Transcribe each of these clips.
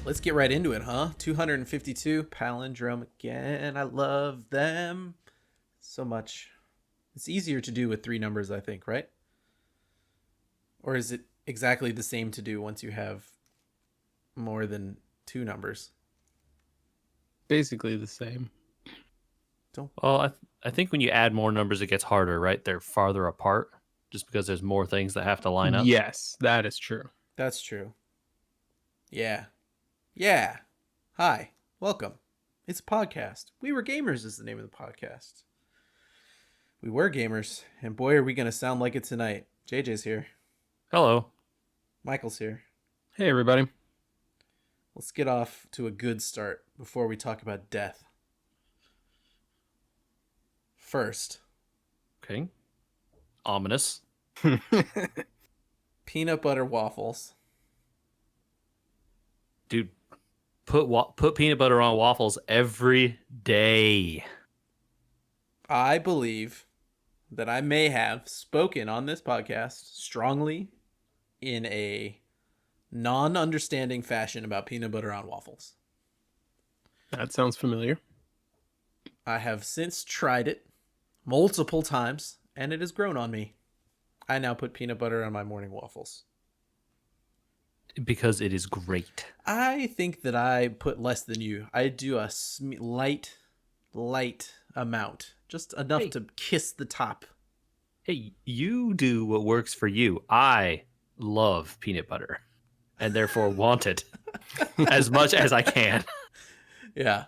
Let's get right into it, huh? 252 palindrome again. I love them so much. It's easier to do with three numbers, I think, right? Or is it exactly the same to do once you have more than two numbers? Basically the same. Don't. Well, I think when you add more numbers, it gets harder, right? They're farther apart just because there's more things that have to line up. Yes, that is true. That's true. Yeah. Yeah. Hi. Welcome. It's a podcast. We Were Gamers is the name of the podcast. We were gamers, and boy, are we going to sound like it tonight. JJ's here. Hello. Michael's here. Hey, everybody. Let's get off to a good start before we talk about death. First, Okay. Ominous. peanut butter waffles. Dude, put peanut butter on waffles every day. I believe that I may have spoken on this podcast strongly in a non-understanding fashion about peanut butter on waffles. That sounds familiar. I have since tried it multiple times, and it has grown on me. I now put peanut butter on my morning waffles. Because it is great. I think that I put less than you. I do a light amount. Just enough to kiss the top. Hey, you do what works for you. I love peanut butter and therefore want it as much as I can. Yeah.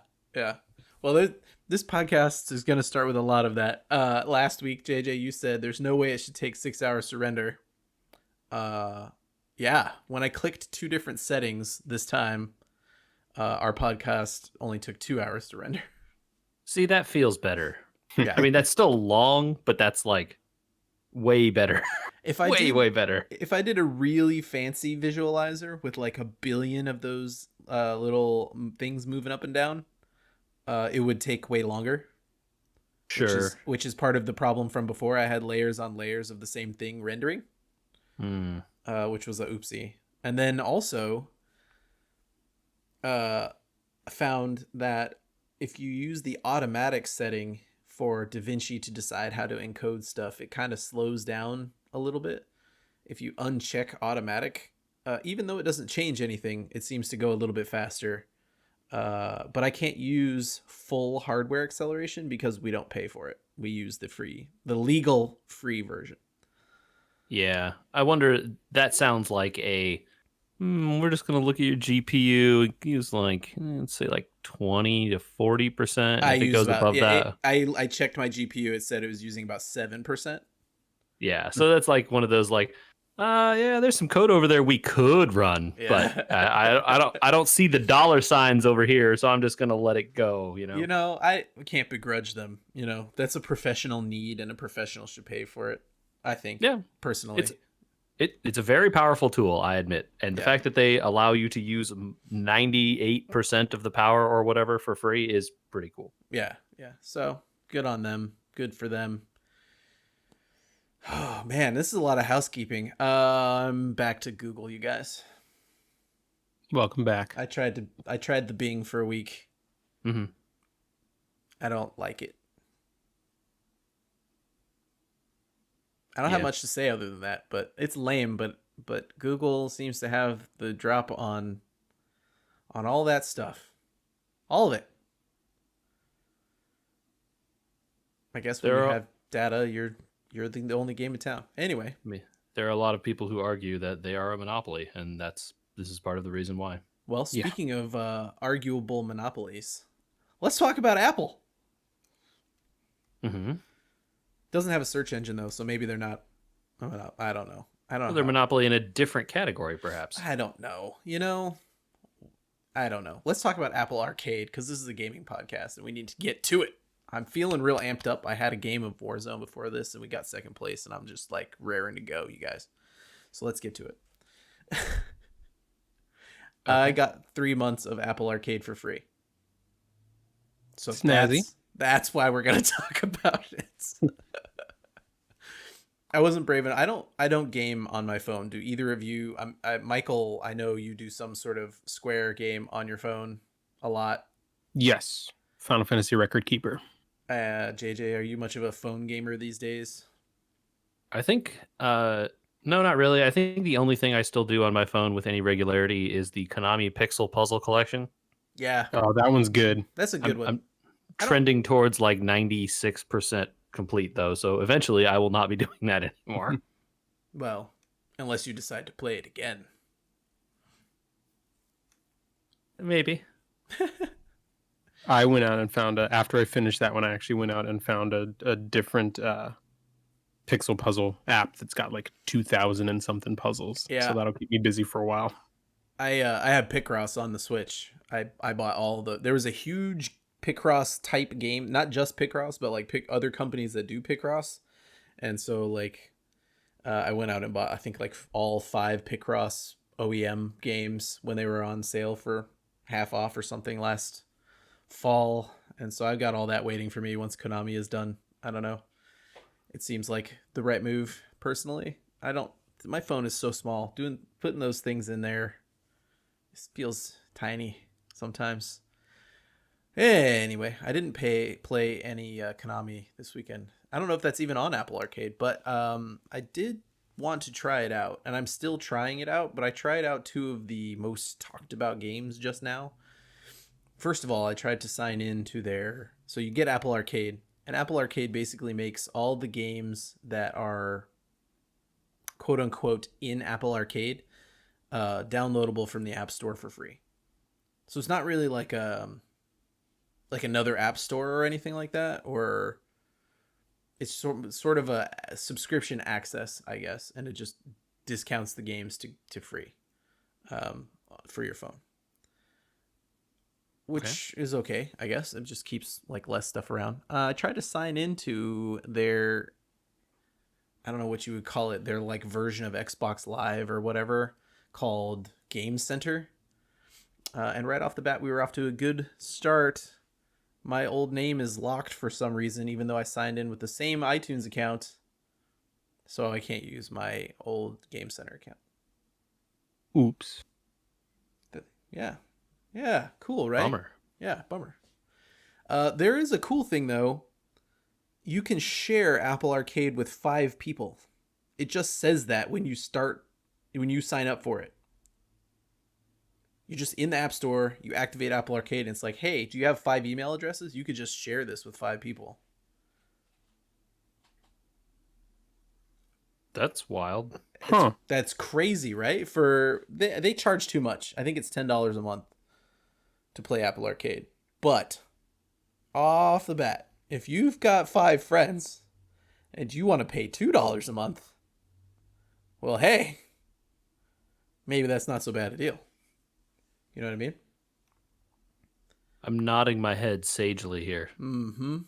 Well, this podcast is going to start with a lot of that. Last week, JJ, you said there's no way it should take 6 hours to render. Yeah. When I clicked two different settings this time, our podcast only took 2 hours to render. See, that feels better. Yeah. I mean, that's still long, but that's like way better. If I way better. If I did a really fancy visualizer with like a billion of those little things moving up and down, it would take way longer. Sure. Which is part of the problem from before. I had layers on layers of the same thing rendering, which was a oopsie. And then also found that if you use the automatic setting for DaVinci to decide how to encode stuff, it kind of slows down a little bit. If you uncheck automatic, even though it doesn't change anything, it seems to go a little bit faster. But I can't use full hardware acceleration because we don't pay for it. We use the legal free version. Yeah. I wonder, that sounds like we're just going to look at your GPU and use like, let's say like 20 to 40%. If it goes above that. I checked my GPU. It said it was using about 7%. Yeah. So that's like one of those like, yeah, there's some code over there we could run, but I don't see the dollar signs over here, so I'm just gonna let it go. I can't begrudge them. That's a professional need, and a professional should pay for it. I think. Yeah, personally, it's a very powerful tool, I admit, and the fact that they allow you to use 98% of the power or whatever for free is pretty cool. Yeah. So good on them. Good for them. Oh man, this is a lot of housekeeping. I'm back to Google, you guys. Welcome back. I tried the Bing for a week. Mm-hmm. I don't like it. I don't have much to say other than that, but it's lame. But Google seems to have the drop on all that stuff, all of it. I guess when you have data, you're the only game in town. Anyway. I mean, there are a lot of people who argue that they are a monopoly, and this is part of the reason why. Well, speaking of arguable monopolies, let's talk about Apple. Mm-hmm. Doesn't have a search engine, though, so maybe they're not. I don't know. They're monopoly in a different category, perhaps. I don't know. I don't know. Let's talk about Apple Arcade, because this is a gaming podcast, and we need to get to it. I'm feeling real amped up. I had a game of Warzone before this, and we got second place, and I'm just like raring to go, you guys. So let's get to it. Okay. I got 3 months of Apple Arcade for free. So snazzy. That's why we're going to talk about it. I wasn't brave enough. I don't game on my phone. Do either of you? Michael, I know you do some sort of Square game on your phone a lot. Yes. Final Fantasy Record Keeper. JJ, are you much of a phone gamer these days? I think, no, not really. I think the only thing I still do on my phone with any regularity is the Konami Pixel Puzzle Collection. Yeah, Oh, that one's good. that's a good one. I'm I don't. trending towards like 96% complete though, so eventually I will not be doing that anymore. Well, unless you decide to play it again. Maybe. I went out and found after I finished that one, I actually went out and found a different pixel puzzle app that's got like 2,000 and something puzzles. Yeah. So that'll keep me busy for a while. I have Picross on the Switch. I bought all the. There was a huge Picross type game, not just Picross, but like other companies that do Picross, and so like I went out and bought I think like all 5 Picross OEM games when they were on sale for half off or something last fall, and so I've got all that waiting for me once Konami is done. I don't know. It seems like the right move personally. I don't. My phone is so small. Putting those things in there. It feels tiny sometimes. Anyway, I didn't play any Konami this weekend. I don't know if that's even on Apple Arcade, but I did want to try it out, and I'm still trying it out. But I tried out 2 of the most talked about games just now. First of all, I tried to sign in to their. So you get Apple Arcade, and Apple Arcade basically makes all the games that are quote unquote in Apple Arcade downloadable from the App Store for free. So it's not really like another app store or anything like that, or it's sort of a subscription access, I guess, and it just discounts the games to free for your phone, which is okay, I guess. It just keeps like less stuff around. I tried to sign into their, I don't know what you would call it, their like version of Xbox Live or whatever, called Game Center. And right off the bat, we were off to a good start. My old name is locked for some reason, even though I signed in with the same iTunes account. So I can't use my old Game Center account. Oops. Yeah. Yeah, cool, right? Bummer. Yeah, bummer. There is a cool thing, though. You can share Apple Arcade with 5 people. It just says that when you sign up for it. You just in the App Store, you activate Apple Arcade, and it's like, hey, do you have 5 email addresses? You could just share this with 5 people. That's wild. Huh. That's crazy, right? They charge too much. I think it's $10 a month to play Apple Arcade. But off the bat, if you've got 5 friends and you want to pay $2 a month, well, hey, maybe that's not so bad a deal. You know what I mean? I'm nodding my head sagely here. Mm-hmm.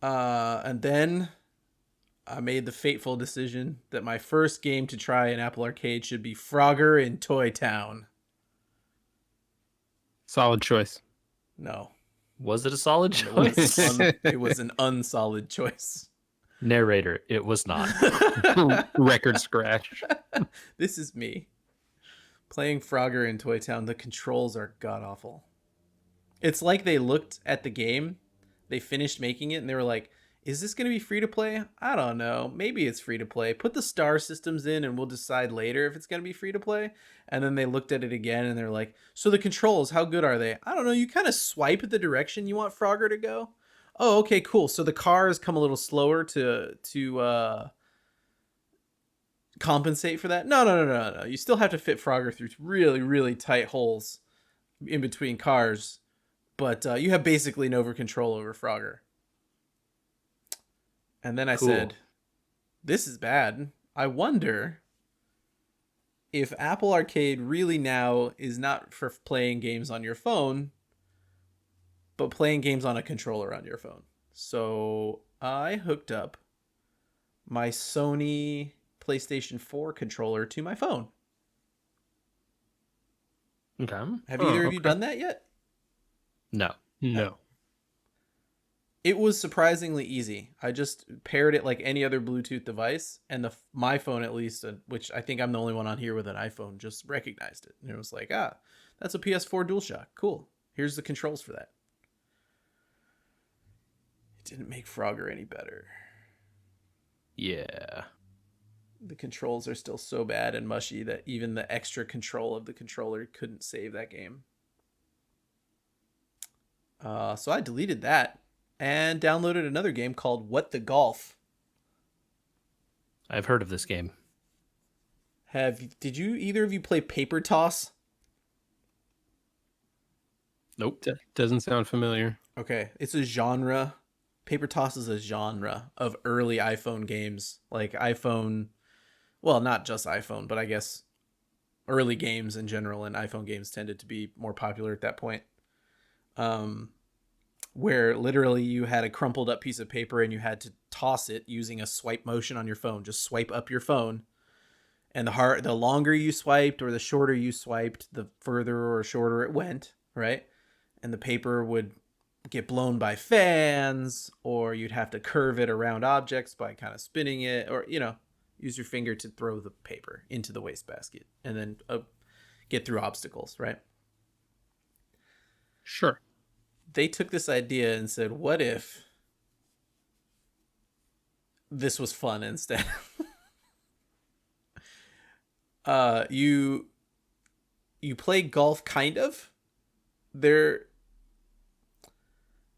And then I made the fateful decision that my first game to try in Apple Arcade should be Frogger in Toy Town. Solid choice. No. Was it a solid choice? It was an unsolid choice. Narrator, it was not. Record scratch. This is me. Playing Frogger in Toy Town, the controls are god-awful. It's like they looked at the game, they finished making it, and they were like, is this going to be free to play? I don't know. Maybe it's free to play. Put the star systems in and we'll decide later if it's going to be free to play. And then they looked at it again and they're like, so the controls, how good are they? I don't know. You kind of swipe at the direction you want Frogger to go. Oh, okay, cool. So the cars come a little slower to compensate for that. No. You still have to fit Frogger through really, really tight holes in between cars. But you have basically no control over Frogger. And then I said, this is bad. I wonder if Apple Arcade really now is not for playing games on your phone, but playing games on a controller on your phone. So I hooked up my Sony PlayStation 4 controller to my phone. Okay. Have either of you done that yet? No. No. It was surprisingly easy. I just paired it like any other Bluetooth device, and my phone at least, which I think I'm the only one on here with an iPhone, just recognized it. And it was like, that's a PS4 DualShock. Cool. Here's the controls for that. It didn't make Frogger any better. Yeah. The controls are still so bad and mushy that even the extra control of the controller couldn't save that game. So I deleted that and downloaded another game called What the Golf. I've heard of this game. Did you either of you play Paper Toss? Nope. Doesn't sound familiar. Okay, it's a genre. Paper Toss is a genre of early iPhone games, like iPhone. Well, not just iPhone, but I guess early games in general, and iPhone games tended to be more popular at that point. Where literally you had a crumpled up piece of paper and you had to toss it using a swipe motion on your phone. Just swipe up your phone, and the longer you swiped or the shorter you swiped, the further or shorter it went, right? And the paper would get blown by fans, or you'd have to curve it around objects by kind of spinning it, or use your finger to throw the paper into the wastebasket and then get through obstacles, right? Sure. They took this idea and said, what if this was fun instead? You play golf, kind of. There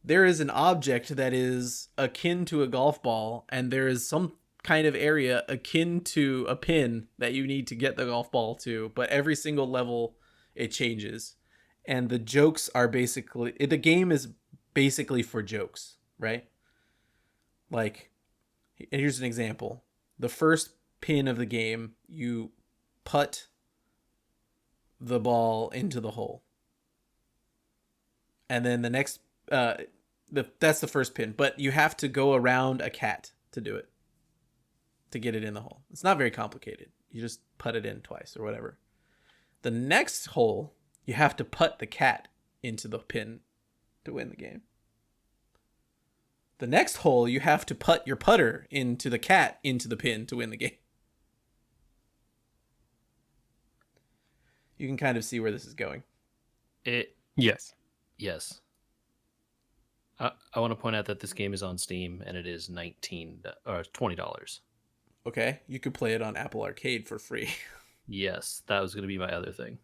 is an object that is akin to a golf ball, and there is some kind of area akin to a pin that you need to get the golf ball to, but every single level it changes. And the jokes are the game is basically for jokes, right? Like, here's an example. The first pin of the game, you putt the ball into the hole. And then the next, that's the first pin, but you have to go around a cat to do it, to get it in the hole. It's not very complicated. You just putt it in twice or whatever. The next hole, you have to putt the cat into the pin to win the game. The next hole, you have to putt your putter into the cat into the pin to win the game. You can kind of see where this is going. Yes. Yes. I want to point out that this game is on Steam and it is $20. Okay, you could play it on Apple Arcade for free. Yes, that was going to be my other thing.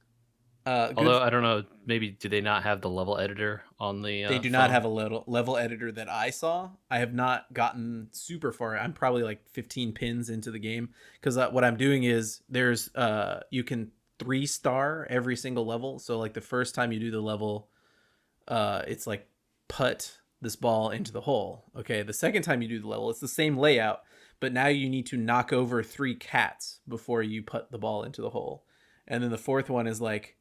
Good. Although I don't know, maybe do they not have the level editor on the? They do not have a level editor that I saw. I have not gotten super far. I'm probably like 15 pins into the game, because what I'm doing is there's you can 3-star every single level. So like the first time you do the level, it's like putt this ball into the hole. Okay, the second time you do the level, it's the same layout, but now you need to knock over 3 cats before you putt the ball into the hole. And then the fourth one is like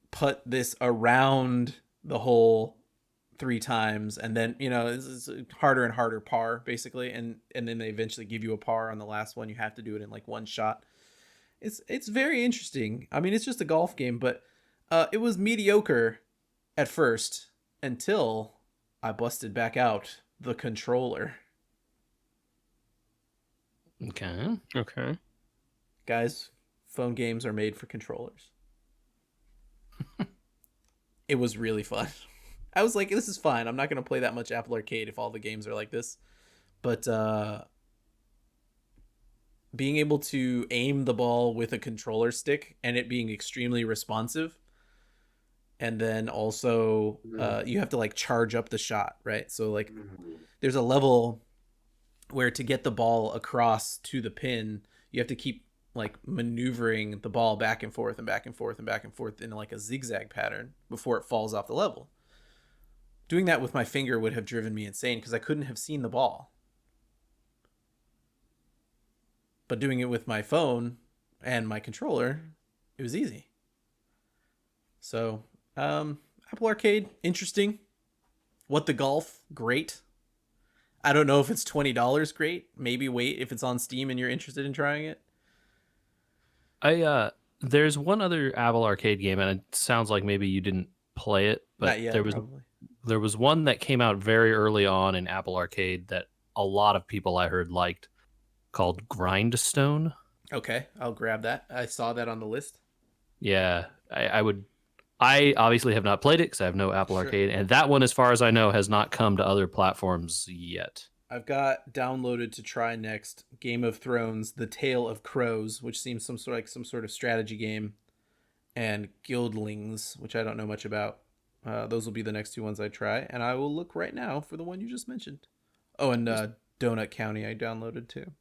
putt this around the hole 3 times, and then it's harder and harder par basically, and then they eventually give you a par on the last one. You have to do it in like one shot. It's very interesting. I mean, it's just a golf game, but it was mediocre at first until I busted back out the controller. Okay. Guys, phone games are made for controllers. It was really fun. I was like, this is fine. I'm not going to play that much Apple Arcade if all the games are like this. But being able to aim the ball with a controller stick and it being extremely responsive, and then also you have to like charge up the shot, right? So like there's a level where to get the ball across to the pin, you have to keep like maneuvering the ball back and forth and back and forth and back and forth in like a zigzag pattern before it falls off the level. Doing that with my finger would have driven me insane because I couldn't have seen the ball. But doing it with my phone and my controller, it was easy. So, Apple Arcade, interesting. What the Golf, great. I don't know if it's $20 great. Maybe wait if it's on Steam and you're interested in trying it. There's one other Apple Arcade game, and it sounds like maybe you didn't play it, but Not yet, there was probably. There was one that came out very early on in Apple Arcade that a lot of people I heard liked, called Grindstone. Okay, I'll grab that. I saw that on the list. Yeah, I would. I obviously have not played it because I have no Apple Sure. Arcade, and that one, as far as I know, has not come to other platforms yet. I've got downloaded to try next Game of Thrones: The Tale of Crows, which seems some sort of strategy game, and Guildlings, which I don't know much about. Those will be the next two ones I try, and I will look right now for the one you just mentioned. Oh, and Donut County I downloaded too.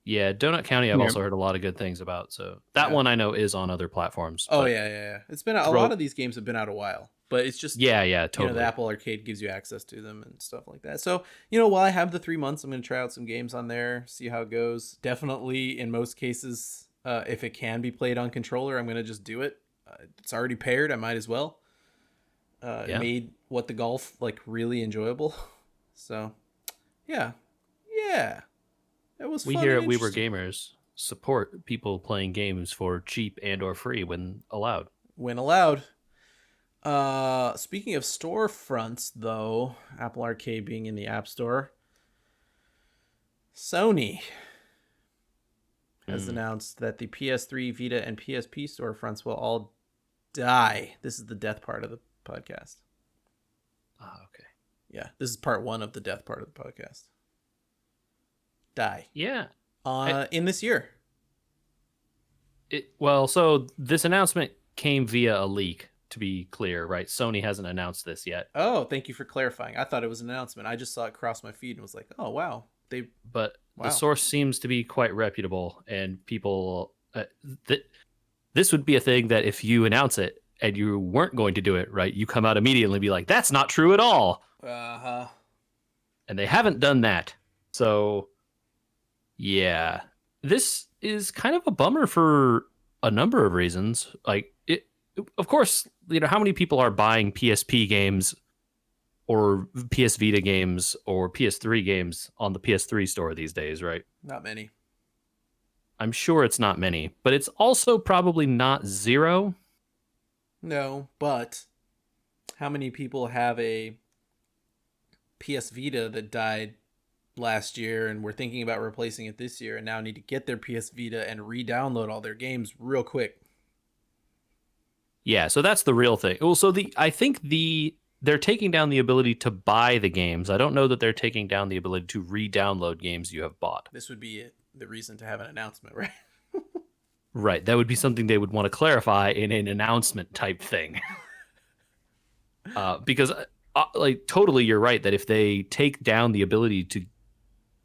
Yeah, Donut County I've also heard a lot of good things about. So that one I know is on other platforms. Oh, yeah. It's been a lot of these games have been out a while, but it's just yeah, totally. The Apple Arcade gives you access to them and stuff like that. So, while I have the 3 months, I'm going to try out some games on there, see how it goes. Definitely, in most cases, if it can be played on controller, I'm going to just do it. It's already paired. I might as well. It made What the Golf really enjoyable. So, yeah. It was we fun here and at We Were interesting. Gamers support people playing games for cheap and or free when allowed. When allowed. Speaking of storefronts, though, Apple Arcade being in the App Store, Sony has announced that the PS3, Vita, and PSP storefronts will all die. This is the death part of the podcast. Okay. Yeah, this is part 1 of the death part of the podcast. Die. Yeah. In this year. So this announcement came via a leak, to be clear, right? Sony hasn't announced this yet. Oh, thank you for clarifying. I thought it was an announcement. I just saw it cross my feed and was like, oh, wow. But the source seems to be quite reputable, and people... this would be a thing that if you announce it and you weren't going to do it, right, you come out immediately and be like, that's not true at all. Uh-huh. And they haven't done that. So... yeah, this is kind of a bummer for a number of reasons. Of course, how many people are buying PSP games or PS Vita games or PS3 games on the PS3 store these days, right? Not many. I'm sure it's not many, but it's also probably not zero. No, but how many people have a PS Vita that died last year and were thinking about replacing it this year and now need to get their PS Vita and re-download all their games real quick? Yeah, so that's the real thing. Well, so I think they're taking down the ability to buy the games. I don't know that they're taking down the ability to re-download games you have bought. This would be the reason to have an announcement, right? Right, that would be something they would want to clarify in an announcement type thing. Because totally you're right that if they take down the ability to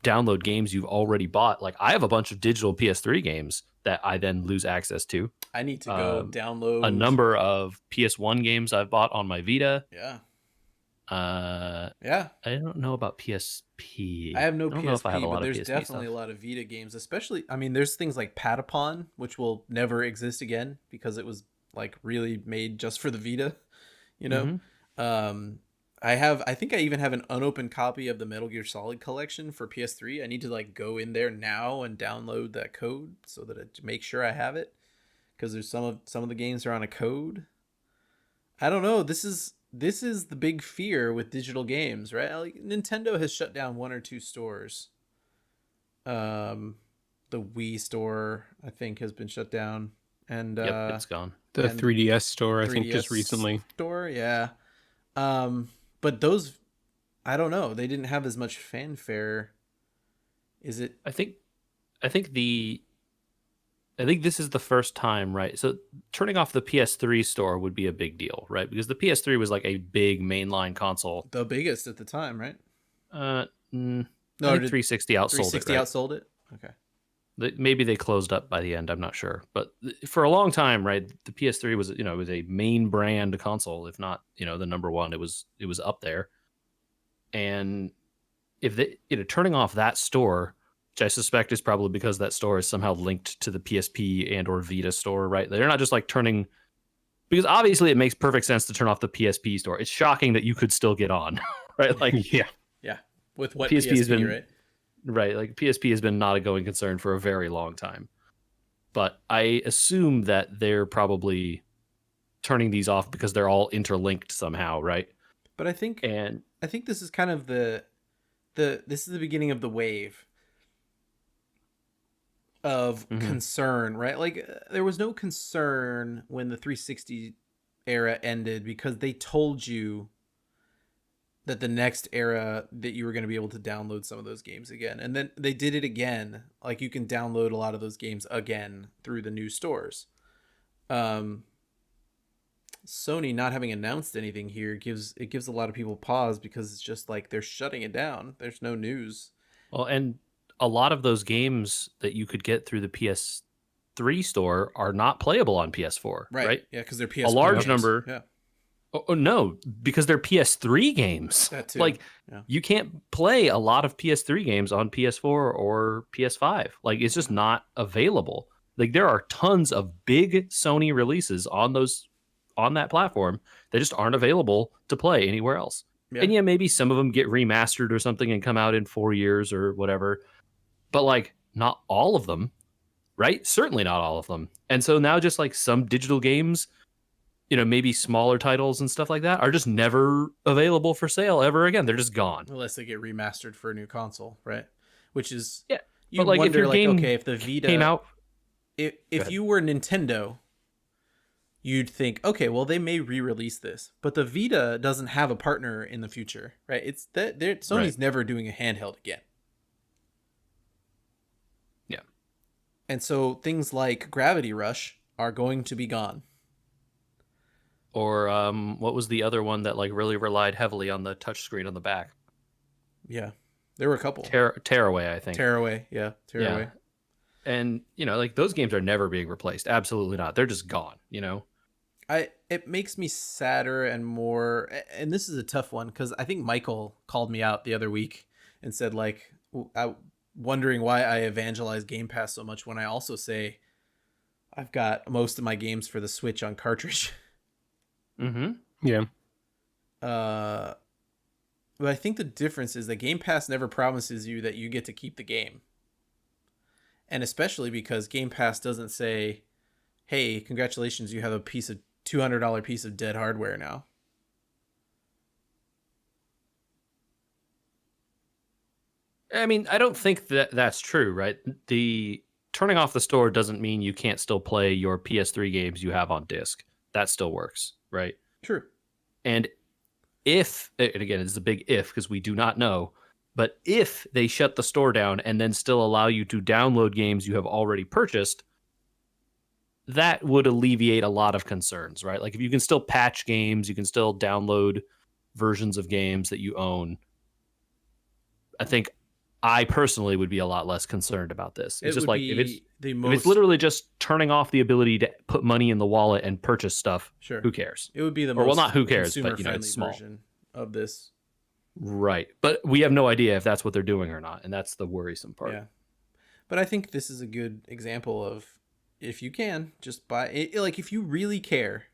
download games you've already bought, I have a bunch of digital PS3 games that I then lose access to. I need to go download a number of PS1 games I've bought on my Vita. Yeah. I don't know about PSP. I have no PSP, but there's PSP definitely a lot of Vita games, especially, there's things like Patapon, which will never exist again because it was really made just for the Vita, Mm-hmm. I think I even have an unopened copy of the Metal Gear Solid collection for PS3. I need to go in there now and download that code so that to make sure I have it, because there's some of the games are on a code. I don't know. This is the big fear with digital games, right? Nintendo has shut down 1 or 2 stores. The Wii store, I think, has been shut down, and yep, it's gone. The 3DS store, I think, just recently. Store, yeah. But those, I don't know. They didn't have as much fanfare. Is it? I think this is the first time, right? So turning off the PS3 store would be a big deal, right? Because the PS3 was a big mainline console. The biggest at the time, right? No, I think 360 outsold 360 it. Right? Outsold it? Okay. Maybe they closed up by the end. I'm not sure. But for a long time, right, the PS3 was, it was a main brand console, if not, the number one. It was up there. And if they, turning off that store, which I suspect is probably because that store is somehow linked to the PSP and or Vita store, right? They're not just turning, because obviously it makes perfect sense to turn off the PSP store. It's shocking that you could still get on, right? Yeah. With what PSP has been, right? Right. PSP has been not a going concern for a very long time. But I assume that they're probably turning these off because they're all interlinked somehow, right? But I think this is kind of this is the beginning of the wave of concern, right? Like there was no concern when the 360 era ended because they told you that the next era that you were going to be able to download some of those games again. And then they did it again. Like you can download a lot of those games again through the new stores. Sony not having announced anything here gives a lot of people pause because it's just like they're shutting it down. There's no news. Well, and a lot of those games that you could get through the PS3 store are not playable on PS4, right? Yeah, because they're PS4 a large games. number. Yeah. Oh, no, because they're PS3 games. That too. Like yeah. You can't play a lot of PS3 games on PS4 or PS5. Like it's just not available. Like there are tons of big Sony releases on that platform that just aren't available to play anywhere else. Yeah. And yeah, maybe some of them get remastered or something and come out in 4 years or whatever. But like not all of them, right? Certainly not all of them. And so now just like some digital games, maybe smaller titles and stuff like that are just never available for sale ever again. They're just gone. Unless they get remastered for a new console, right? Which is, yeah. You like, wonder, if your game okay, if the Vita came out, if you were Nintendo, you'd think, okay, well, they may re-release this, but the Vita doesn't have a partner in the future, right? It's that Sony's never doing a handheld again. Yeah, and so things like Gravity Rush are going to be gone. Or what was the other one that like really relied heavily on the touchscreen on the back? Yeah, there were a couple. Tearaway, I think. Tearaway, yeah, Tearaway. Yeah. And like those games are never being replaced. Absolutely not. They're just gone. It makes me sadder and more. And this is a tough one because I think Michael called me out the other week and said like, wondering why I evangelize Game Pass so much when I also say I've got most of my games for the Switch on cartridge. Mm-hmm. Yeah. But I think the difference is that Game Pass never promises you that you get to keep the game. And especially because Game Pass doesn't say, hey, congratulations, you have a $200 piece of dead hardware now. I mean, I don't think that's true, right? The turning off the store doesn't mean you can't still play your PS3 games you have on disc. That still works, right? True. And again, it's a big if because we do not know, but if they shut the store down and then still allow you to download games you have already purchased, that would alleviate a lot of concerns, right? Like if you can still patch games, you can still download versions of games that you own. I think I personally would be a lot less concerned about this. It's just like if it's literally just turning off the ability to put money in the wallet and purchase stuff. Sure, who cares? It would be the most not who cares, but it's small version of this, right? But we have no idea if that's what they're doing or not, and that's the worrisome part. Yeah, but I think this is a good example of if you can just buy it, like if you really care.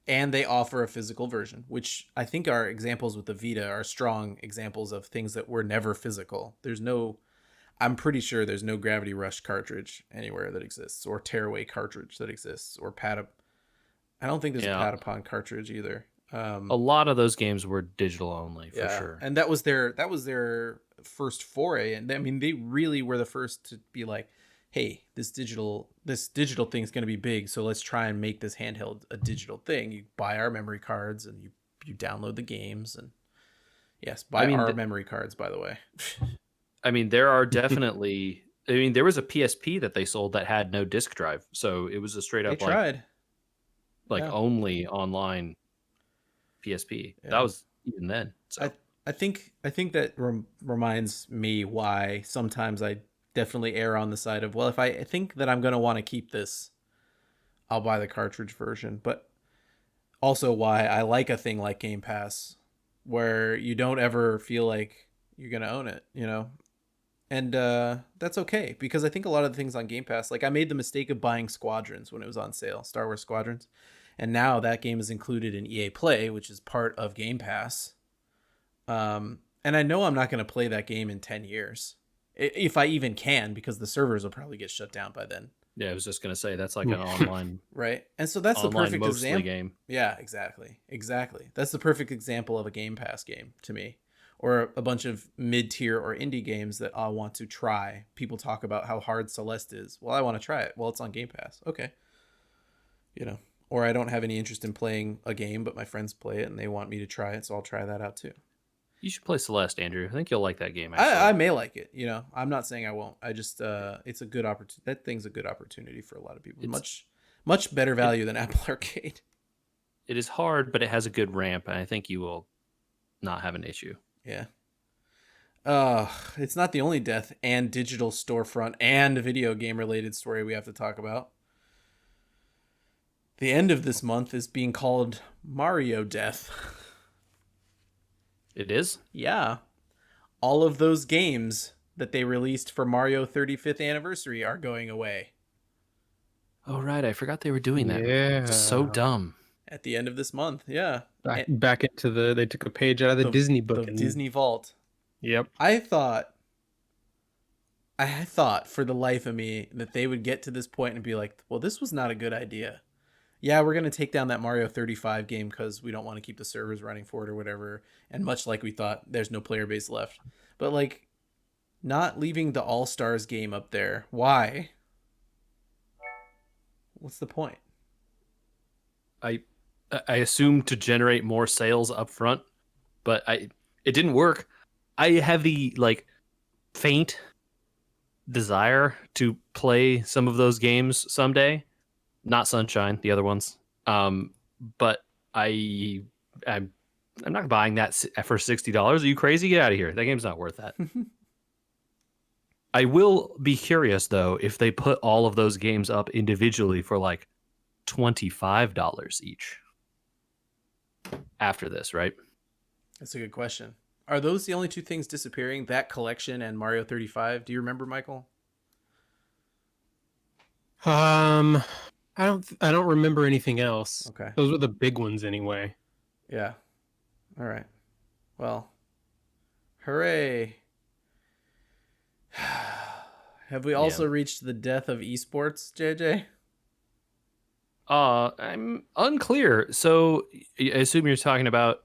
And they offer a physical version, which I think our examples with the Vita are strong examples of things that were never physical. I'm pretty sure there's no Gravity Rush cartridge anywhere that exists, or Tearaway cartridge that exists, or I don't think there's a Patapon cartridge either. A lot of those games were digital only, for sure. And that was their first foray. And I mean, they really were the first to be like, hey, this digital thing is going to be big, so let's try and make this handheld a digital thing. You buy our memory cards and you download the games, and yes, our memory cards, by the way. I mean, there are definitely. I mean, there was a PSP that they sold that had no disc drive, so it was a straight up only online PSP. Yeah. That was even then. So I think that reminds me why sometimes I definitely err on the side of, well, if I think that I'm going to want to keep this, I'll buy the cartridge version. But also why I like a thing like Game Pass where you don't ever feel like you're going to own it, And that's okay, because I think a lot of the things on Game Pass, like I made the mistake of buying Squadrons when it was on sale, Star Wars Squadrons. And now that game is included in EA Play, which is part of Game Pass. And I know I'm not going to play that game in 10 years. If I even can, because the servers will probably get shut down by then. Yeah, I was just gonna say that's like an online right? And so that's the online perfect mostly example. game. Yeah, exactly. That's the perfect example of a Game Pass game to me, or a bunch of mid-tier or indie games that I want to try. People talk about how hard Celeste is. Well, I want to try it. Well, it's on Game Pass. Okay, you know. Or I don't have any interest in playing a game, but my friends play it and they want me to try it, so I'll try that out too. You should play Celeste, Andrew. I think you'll like that game. I Actually, may like it. You know, I'm not saying I won't. I just it's a good opportunity. That thing's a good opportunity for a lot of people. Much better value than Apple Arcade. it is hard, but it has a good ramp, and I think you will not have an issue. Yeah. It's not the only death and digital storefront and video game related story we have to talk about. The end of this month is being called Mario Death. It is? Yeah. All of those games that they released for Mario 35th anniversary are going away. Oh, right. I forgot they were doing that. Yeah. So dumb. At the end of this month, yeah. Back into they took a page out of the Disney book. The Disney Vault. Yep. I thought for the life of me that they would get to this point and be like, well, this was not a good idea. Yeah, we're going to take down that Mario 35 game because we don't want to keep the servers running for it or whatever. And much like we thought, there's no player base left. But like, not leaving the All-Stars game up there. Why? What's the point? I assumed to generate more sales up front, but it didn't work. I have the faint desire to play some of those games someday. Not Sunshine, the other ones. But I'm not buying that for $60. Are you crazy? Get out of here. That game's not worth that. I will be curious though if they put all of those games up individually for like $25 each after this, right? That's a good question. Are those the only two things disappearing? That collection and Mario 35? Do you remember, Michael? I don't remember anything else. Okay. Those were the big ones anyway. Yeah. All right. Well, hooray. Have we also reached the death of esports, JJ? I'm unclear. So I assume you're talking about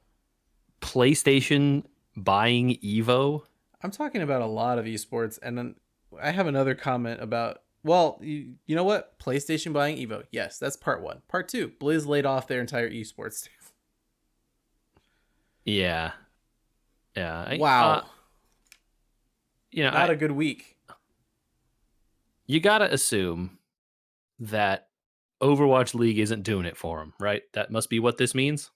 PlayStation buying Evo? I'm talking about a lot of esports, and then I have another comment about, well, you know what? PlayStation buying Evo. Yes, that's part one. Part two, Blizz laid off their entire esports staff. Yeah. Yeah. Wow. Not a good week. You got to assume that Overwatch League isn't doing it for them, right? That must be what this means.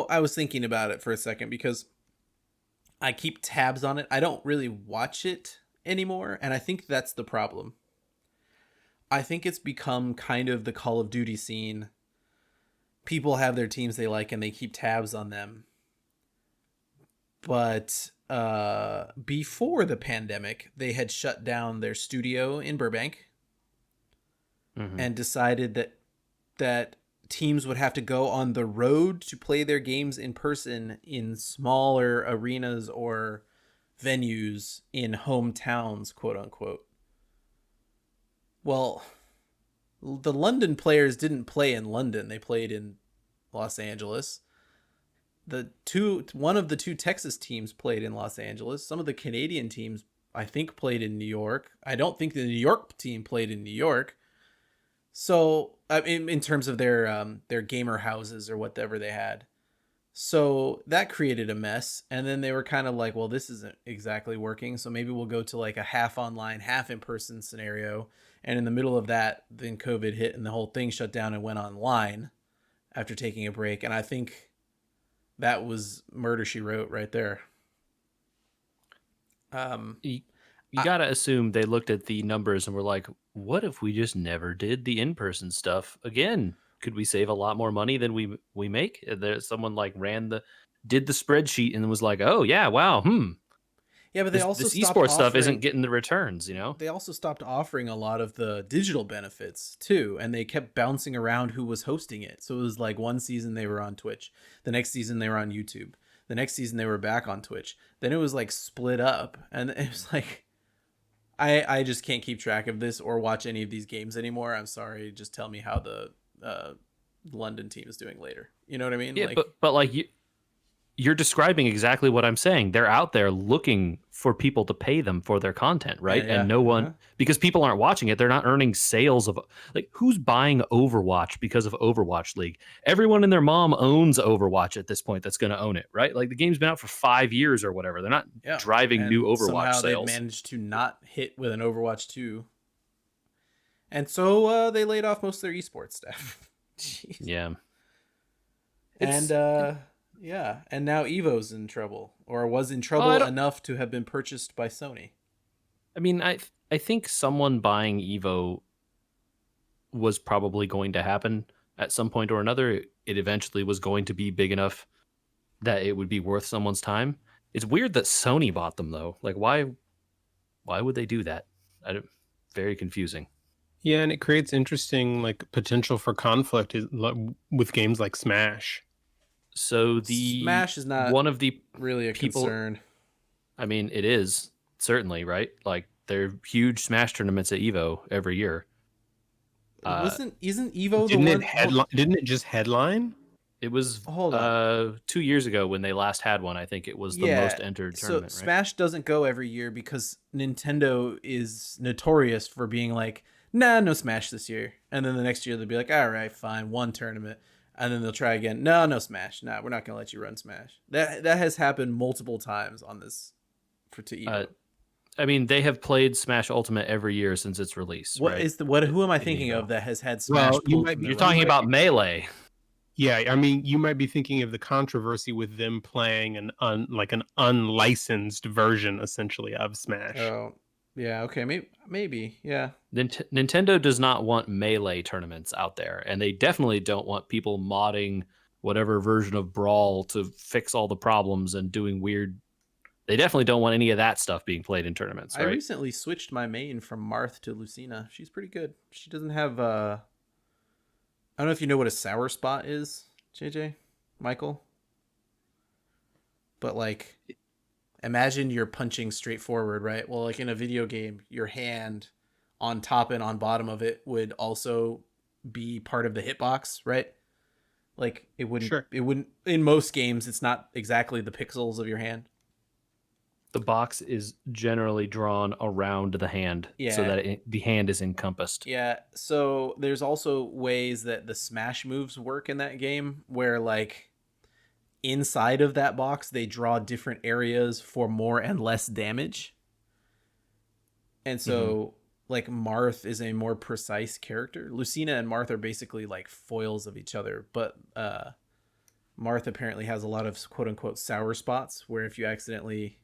I was thinking about it for a second because I keep tabs on it. I don't really watch it anymore, and I think that's the problem. I think it's become kind of the Call of Duty scene. People have their teams they like and they keep tabs on them. But before the pandemic, they had shut down their studio in Burbank and decided that teams would have to go on the road to play their games in person in smaller arenas or venues in hometowns, quote unquote. Well, the London players didn't play in London. They played in Los Angeles. One of the two Texas teams played in Los Angeles. Some of the Canadian teams, I think, played in New York. I don't think the New York team played in New York. So, in terms of their gamer houses or whatever they had. So that created a mess. And then they were kind of like, well, this isn't exactly working. So maybe we'll go to like a half online, half in person scenario. And in the middle of that, then COVID hit and the whole thing shut down and went online after taking a break. And I think that was Murder, She Wrote right there. You got to assume they looked at the numbers and were like, what if we just never did the in-person stuff again? Could we save a lot more money than we make? There's someone did the spreadsheet and was like, oh yeah, wow. Yeah, but they also this stopped esports stuff isn't getting the returns, They also stopped offering a lot of the digital benefits too, and they kept bouncing around who was hosting it. So it was like one season they were on Twitch, the next season they were on YouTube, The next season they were back on Twitch. Then it was like split up, and it was like I just can't keep track of this or watch any of these games anymore. I'm sorry. Just tell me how the London team is doing later. You know what I mean? Yeah, Like, but like you're describing exactly what I'm saying. They're out there looking for people to pay them for their content, right? yeah. And no one, because people aren't watching it, they're not earning sales of, like, who's buying Overwatch because of Overwatch League? Everyone and their mom owns Overwatch at this point that's going to own it, right? Like, the game's been out for 5 years or whatever. They're not driving and new Overwatch somehow they've sales. managed to not hit with an Overwatch 2. And so they laid off most of their esports staff. Jeez. Yeah. And yeah, and now Evo's in trouble, or was in trouble enough to have been purchased by Sony. I mean, I think someone buying Evo was probably going to happen at some point or another. It eventually was going to be big enough that it would be worth someone's time. It's weird that Sony bought them, though. Like, why would they do that? Very confusing. Yeah, and it creates interesting like potential for conflict with games like Smash. So the Smash is not one of the really a concern. I mean, it is certainly, right? Like, there are huge Smash tournaments at Evo every year. Isn't Evo the one? Didn't it just headline? It was 2 years ago when they last had one. I think it was the most entered tournament. So Smash doesn't go every year because Nintendo is notorious for being like, nah, no Smash this year. And then the next year they'll be like, all right, fine, one tournament. And then they'll try again. No Smash. Nah, we're not going to let you run Smash. That has happened multiple times on this to Evo. I mean, they have played Smash Ultimate every year since its release. What right? is who am I thinking of that has had Smash? Well, you're talking about Melee. Yeah, I mean, you might be thinking of the controversy with them playing an unlicensed version, essentially, of Smash. Oh, yeah, okay, maybe, yeah. Nintendo does not want Melee tournaments out there, and they definitely don't want people modding whatever version of Brawl to fix all the problems and doing weird. They definitely don't want any of that stuff being played in tournaments, right? I recently switched my main from Marth to Lucina. She's pretty good. She doesn't have I don't know if you know what a sour spot is, JJ, Michael. But like, imagine you're punching straight forward, right? Well, like in a video game, your hand on top and on bottom of it would also be part of the hitbox, right? Like it wouldn't in most games, it's not exactly the pixels of your hand. The box is generally drawn around the hand so that the hand is encompassed. Yeah, so there's also ways that the smash moves work in that game where, like, inside of that box, they draw different areas for more and less damage. And so, like, Marth is a more precise character. Lucina and Marth are basically, like, foils of each other, but Marth apparently has a lot of quote-unquote sour spots where if you accidentally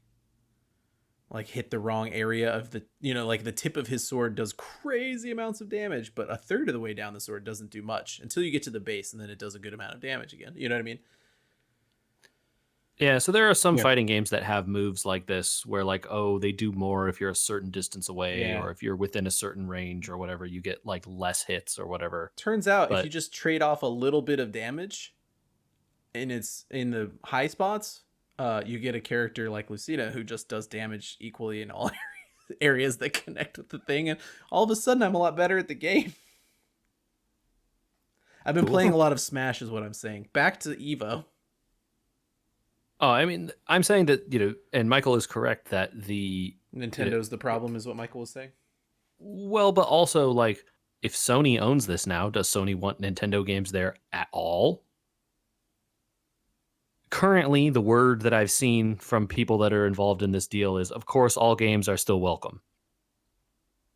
like hit the wrong area of the, like the tip of his sword does crazy amounts of damage, but a third of the way down the sword doesn't do much until you get to the base, and then it does a good amount of damage again. You know what I mean? Yeah, so there are some fighting games that have moves like this where, like, oh, they do more if you're a certain distance away or if you're within a certain range or whatever, you get like less hits or whatever. Turns out if you just trade off a little bit of damage and it's in the high spots, you get a character like Lucina who just does damage equally in all areas that connect with the thing, and all of a sudden I'm a lot better at the game. I've been playing a lot of Smash is what I'm saying. Back to Evo. Oh, I mean, I'm saying that, and Michael is correct that the Nintendo's the problem is what Michael was saying. Well, but also, like, if Sony owns this now, does Sony want Nintendo games there at all? Currently, the word that I've seen from people that are involved in this deal is, of course, all games are still welcome.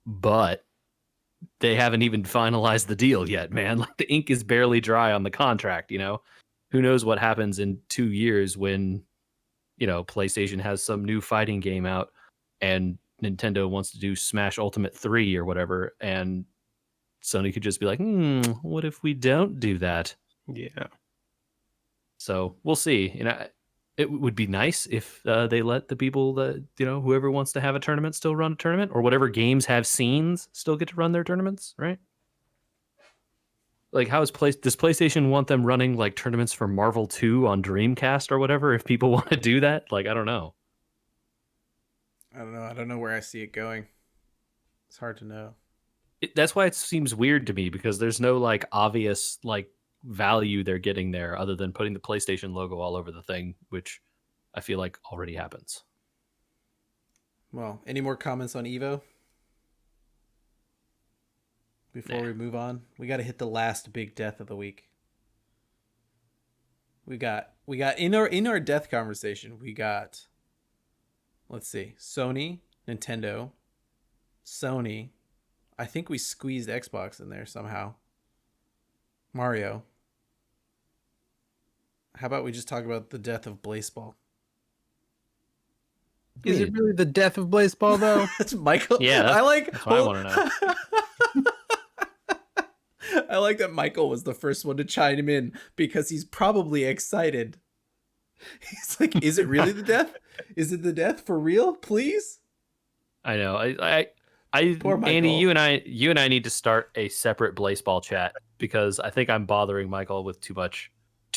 But they haven't even finalized the deal yet, man. Like, the ink is barely dry on the contract, Who knows what happens in 2 years when, PlayStation has some new fighting game out and Nintendo wants to do Smash Ultimate 3 or whatever, and Sony could just be like, what if we don't do that? Yeah. So we'll see. It would be nice if they let the people that, whoever wants to have a tournament still run a tournament, or whatever games have scenes still get to run their tournaments, right? Like, does PlayStation want them running like tournaments for Marvel 2 on Dreamcast or whatever? If people want to do that, like, I don't know. I don't know. I don't know where I see it going. It's hard to know. That's why it seems weird to me, because there's no like obvious like value they're getting there other than putting the PlayStation logo all over the thing, which I feel like already happens. Well, any more comments on Evo? Before we move on, we got to hit the last big death of the week. We got in our death conversation, we got, let's see, Sony, Nintendo, Sony. I think we squeezed Xbox in there somehow. Mario. How about we just talk about the death of Blaseball? Is it really the death of Blaseball, though? That's Michael. Yeah, that's what I want to know. I like that Michael was the first one to chime in because he's probably excited. He's like, "Is it really the death? Is it the death for real? Please." I know. I Poor Michael. Andy, you and I need to start a separate Blaseball chat, because I think I'm bothering Michael with too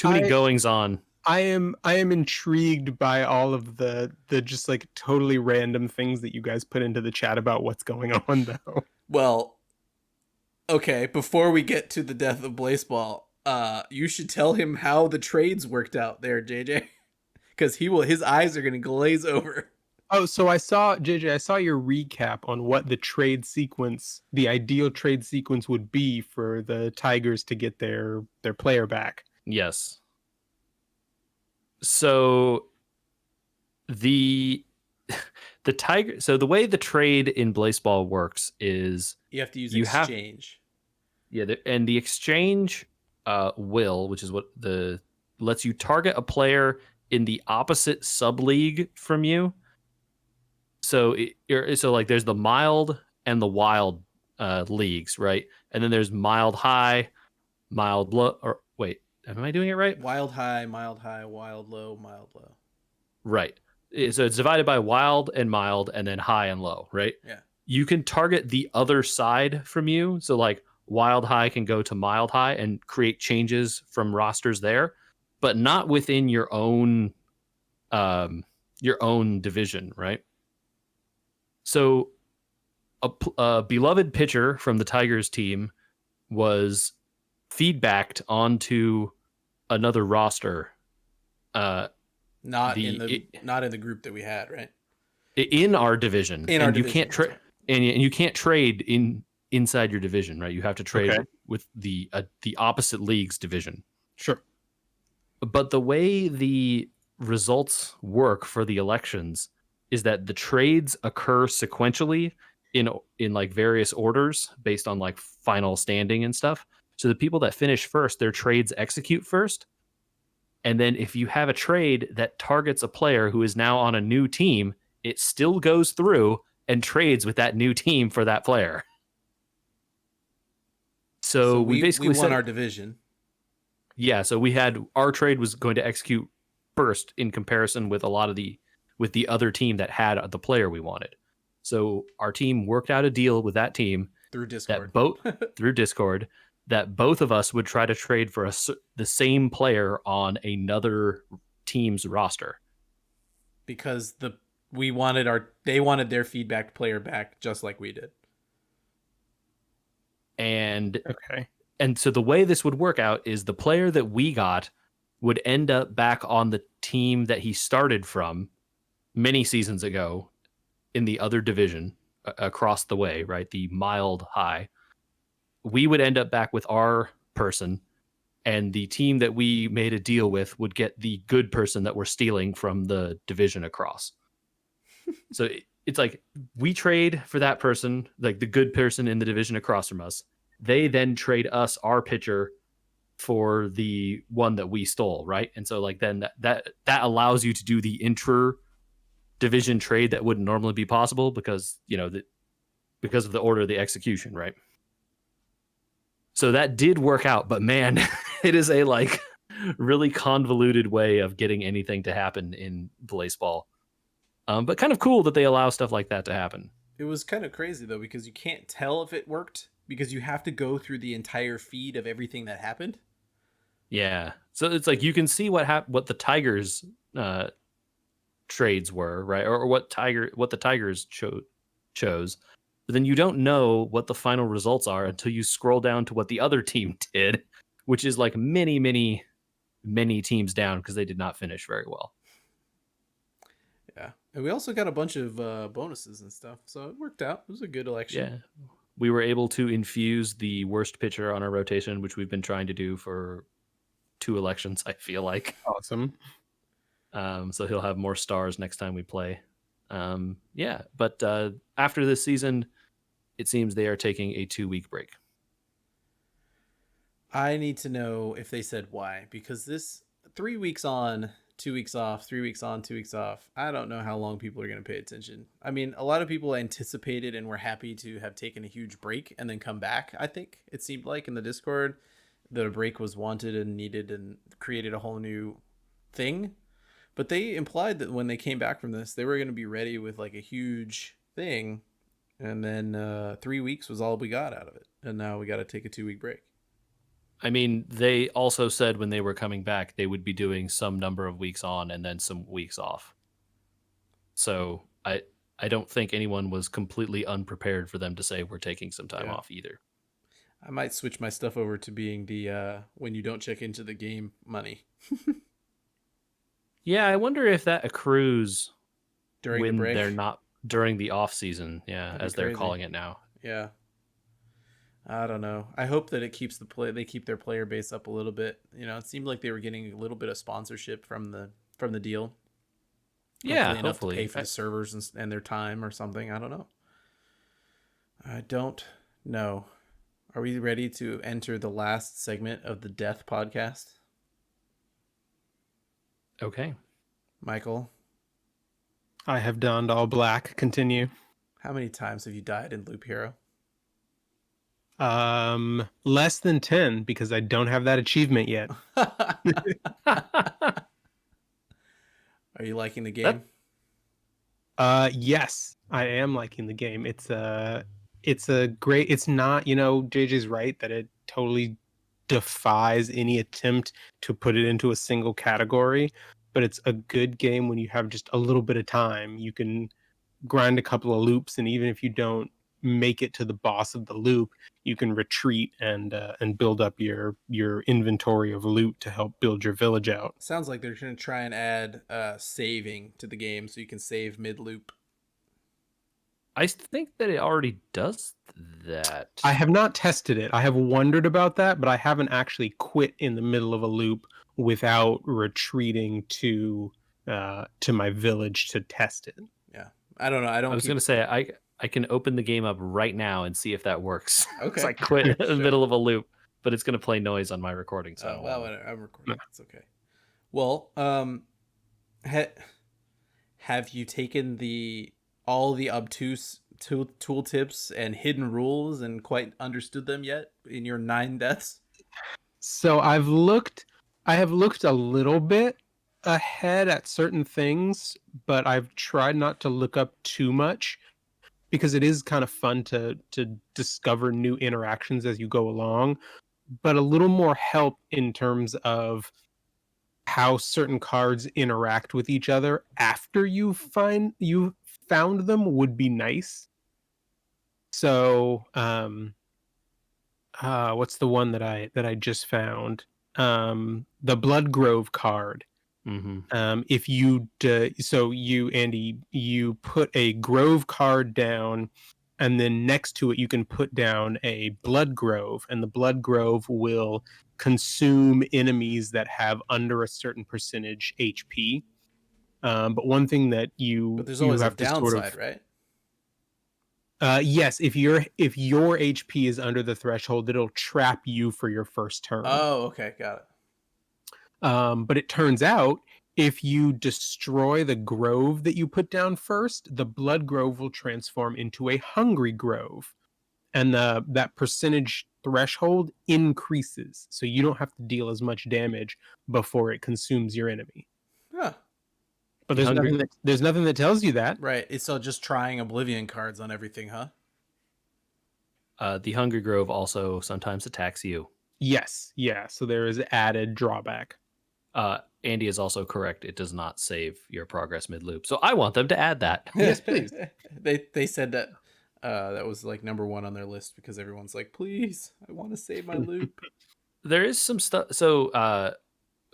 many goings on. I am intrigued by all of the just like totally random things that you guys put into the chat about what's going on, though. Well, okay, before we get to the death of Blaseball, you should tell him how the trades worked out there, JJ. Because his eyes are gonna glaze over. Oh, so I saw your recap on what the ideal trade sequence would be for the Tigers to get their player back. Yes. So the Tiger. So the way the trade in Blaseball works is you have to use exchange. And the exchange which is what lets you target a player in the opposite sub league from you. So like there's the mild and the wild leagues, right? And then there's mild high, mild low. Or wait, am I doing it right? Wild high, wild low, mild low. Right. So it's divided by wild and mild, and then high and low, right? Yeah. You can target the other side from you. So like wild high can go to mild high and create changes from rosters there, but not within your own division, right? So a beloved pitcher from the Tigers team was feedbacked onto another roster. Not in the group that we had, right? In our division. You can't trade, and you can't trade inside your division, right? You have to trade with the opposite league's division. Sure. But the way the results work for the elections is that the trades occur sequentially in like various orders based on like final standing and stuff. So the people that finish first, their trades execute first. And then if you have a trade that targets a player who is now on a new team, it still goes through and trades with that new team for that player. So we basically won our division. Yeah, so our trade was going to execute first in comparison with with the other team that had the player we wanted. So our team worked out a deal with that team through Discord. Through Discord, that both of us would try to trade for the same player on another team's roster. Because they wanted their feedback player back just like we did. And so the way this would work out is the player that we got would end up back on the team that he started from many seasons ago in the other division across the way, right? The mild high. We would end up back with our person, and the team that we made a deal with would get the good person that we're stealing from the division across. So it's like we trade for that person, like the good person in the division across from us. They then trade us our pitcher for the one that we stole, right? And so like then that allows you to do the inter-division trade that wouldn't normally be possible because because of the order of the execution, right? So that did work out, but man, it is a like really convoluted way of getting anything to happen in Blaseball. But kind of cool that they allow stuff like that to happen. It was kind of crazy though, because you can't tell if it worked because you have to go through the entire feed of everything that happened. Yeah. So it's like you can see what the Tigers trades were, right? Or what the Tigers chose. But then you don't know what the final results are until you scroll down to what the other team did, which is like many teams down because they did not finish very well. Yeah. And we also got a bunch of bonuses and stuff. So it worked out. It was a good election. Yeah. We were able to infuse the worst pitcher on our rotation, which we've been trying to do for 2 elections, I feel like. Awesome. So he'll have more stars next time we play. Yeah, but after this season, it seems they are taking a 2-week break. I need to know if they said why, because this 3 weeks on, 2 weeks off, 3 weeks on, 2 weeks off. I don't know how long people are going to pay attention. I mean, a lot of people anticipated and were happy to have taken a huge break and then come back. I think it seemed like in the Discord that a break was wanted and needed and created a whole new thing. But they implied that when they came back from this, they were going to be ready with like a huge thing. And then 3 weeks was all we got out of it. And now we got to take a 2-week break. I mean, they also said when they were coming back, they would be doing some number of weeks on and then some weeks off. So I don't think anyone was completely unprepared for them to say we're taking some time off either. I might switch my stuff over to being the when you don't check into the game money. Yeah, I wonder if that accrues during when the break. They're not during the off season. Yeah, as they're calling it now. Yeah. I don't know. I hope that it keeps they keep their player base up a little bit. You know, it seemed like they were getting a little bit of sponsorship from the deal. Yeah, enough to pay for the servers and their time or something. I don't know. I don't know. Are we ready to enter the last segment of the Death podcast? Okay. Michael, I have donned all black. Continue. how many times have you died in Loop Hero? Less than 10 because I don't have that achievement yet. Are you liking the game? Yes, I am liking the game. It's a great, it's not, JJ's right that it totally defies any attempt to put it into a single category, but it's a good game when you have just a little bit of time. You can grind a couple of loops, and even if you don't make it to the boss of the loop, you can retreat and build up your inventory of loot to help build your village out. Sounds like they're going to try and add saving to the game so you can save mid loop. I think that it already does that. I have not tested it. I have wondered about that, but I haven't actually quit in the middle of a loop without retreating to my village to test it. Yeah, I don't know. I was going to say I can open the game up right now and see if that works. Okay. I quit in the middle of a loop, but it's going to play noise on my recording. So well, I'm recording. It's okay. Well, have you taken all the obtuse tool tips and hidden rules and quite understood them yet in your 9 deaths? So I have looked a little bit ahead at certain things, but I've tried not to look up too much because it is kind of fun to discover new interactions as you go along, but a little more help in terms of how certain cards interact with each other after you found them would be nice. So, what's the one that I just found? The Blood Grove card. Mm-hmm. If you so you, Andy, you put a Grove card down, and then next to it you can put down a Blood Grove, and the Blood Grove will consume enemies that have under a certain percentage HP. But one thing that but there's always have a downside, to right? Yes, if your HP is under the threshold, it'll trap you for your first turn. Oh, okay, got it. But it turns out if you destroy the grove that you put down first, the Blood Grove will transform into a Hungry Grove, and that percentage threshold increases, so you don't have to deal as much damage before it consumes your enemy. Huh. But there's nothing that tells you that. Right. It's just trying Oblivion cards on everything, huh? The Hungry Grove also sometimes attacks you. Yes, yeah. So there is added drawback. Andy is also correct. It does not save your progress mid loop. So I want them to add that. Yes, please. They said that that was like number one on their list because everyone's like, please, I want to save my loop. There is some stuff. So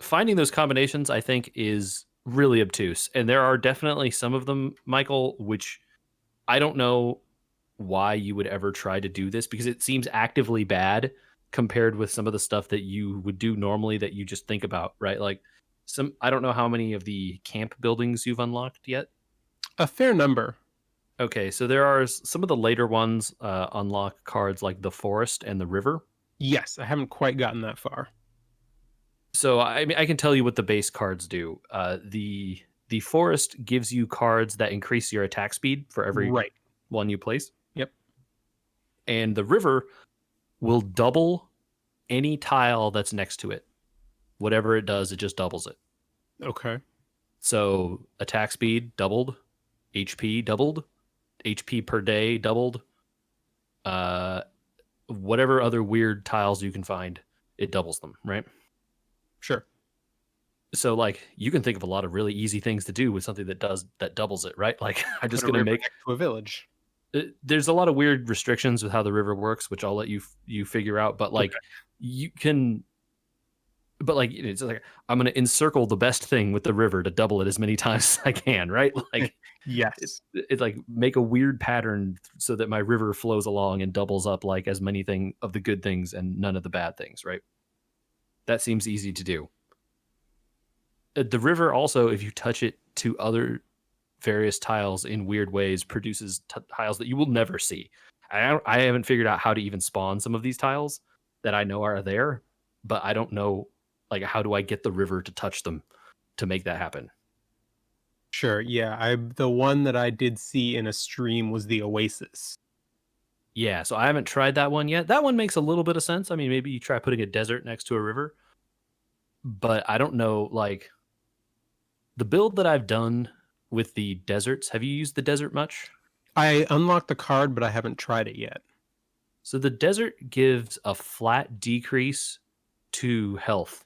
finding those combinations, I think, is really obtuse. And there are definitely some of them, Michael, which I don't know why you would ever try to do this, because it seems actively bad compared with some of the stuff that you would do normally that you just think about, right? Like I don't know how many of the camp buildings you've unlocked yet. A fair number. Okay, so there are some of the later ones unlock cards like the forest and the river. Yes, I haven't quite gotten that far. So I mean, I can tell you what the base cards do. The forest gives you cards that increase your attack speed for every one you place. Yep. And the river will double any tile that's next to it. Whatever it does, it just doubles it. Okay. So attack speed doubled, HP doubled, HP per day doubled. Whatever other weird tiles you can find, it doubles them, right? Sure. So like you can think of a lot of really easy things to do with something that doubles it, right? Like I'm just going to make next to a village. There's a lot of weird restrictions with how the river works, which I'll let you figure out. But like you can, but like it's like I'm going to encircle the best thing with the river to double it as many times as I can, right? Like yes, it's like make a weird pattern so that my river flows along and doubles up like as many of the good things and none of the bad things, right? That seems easy to do. The river also, if you touch it to other various tiles in weird ways, produces tiles that you will never see. I haven't figured out how to even spawn some of these tiles that I know are there, but I don't know, like, how do I get the river to touch them to make that happen? Sure, yeah. The one that I did see in a stream was the Oasis. Yeah, so I haven't tried that one yet. That one makes a little bit of sense. I mean, maybe you try putting a desert next to a river, but I don't know, like, the build that I've done with the deserts. Have you used the desert much? I unlocked the card, but I haven't tried it yet. So the desert gives a flat decrease to health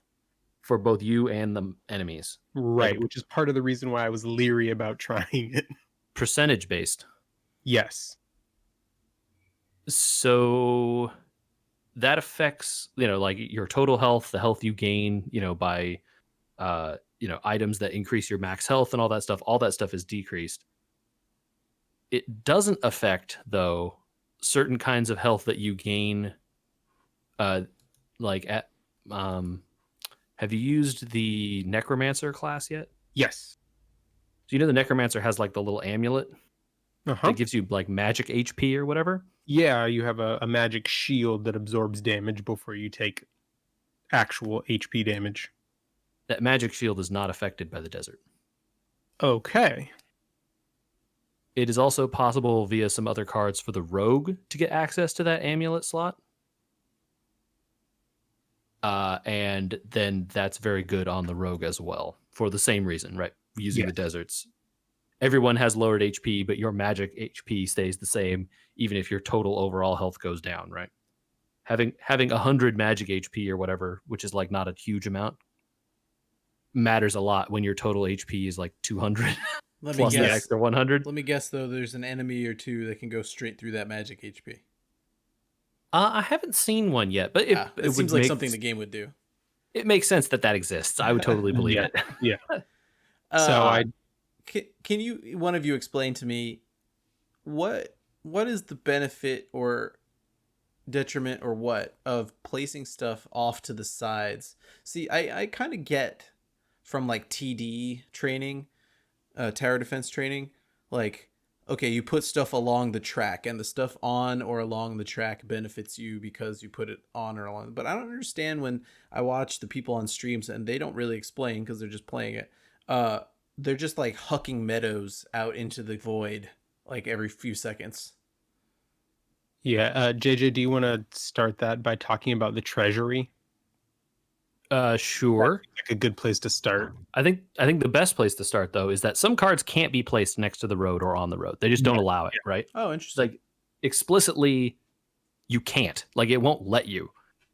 for both you and the enemies. Right, which is part of the reason why I was leery about trying it. Percentage based. Yes. So that affects, like your total health, the health you gain, by items that increase your max health and all that stuff is decreased. It doesn't affect, though, certain kinds of health that you gain. Have you used the Necromancer class yet? Yes. So the Necromancer has like the little amulet that gives you like magic HP or whatever? Yeah, you have a magic shield that absorbs damage before you take actual HP damage. That magic shield is not affected by the desert. Okay. It is also possible via some other cards for the rogue to get access to that amulet slot. And then that's very good on the rogue as well for the same reason, right? Using the deserts. Everyone has lowered HP, but your magic HP stays the same, even if your total overall health goes down, right? Having 100 magic HP or whatever, which is like not a huge amount, matters a lot when your total HP is like 200 plus the extra 100. Let me guess, though, there's an enemy or two that can go straight through that magic HP. I haven't seen one yet, but it seems like something the game would do. It makes sense that exists. I would totally believe it. Yeah. So can you, one of you, explain to me what is the benefit or detriment or what of placing stuff off to the sides? See, I kind of get from like TD training, tower defense training, like, okay, you put stuff along the track and the stuff on or along the track benefits you because you put it on or along. But I don't understand when I watch the people on streams and they don't really explain because they're just playing it. They're just like hucking meadows out into the void like every few seconds. Yeah. JJ, do you want to start that by talking about the treasury? Sure. That's like a good place to start. I think the best place to start, though, is that some cards can't be placed next to the road or on the road. They just don't allow it, right? Oh, interesting. Like explicitly, you can't. Like, it won't let you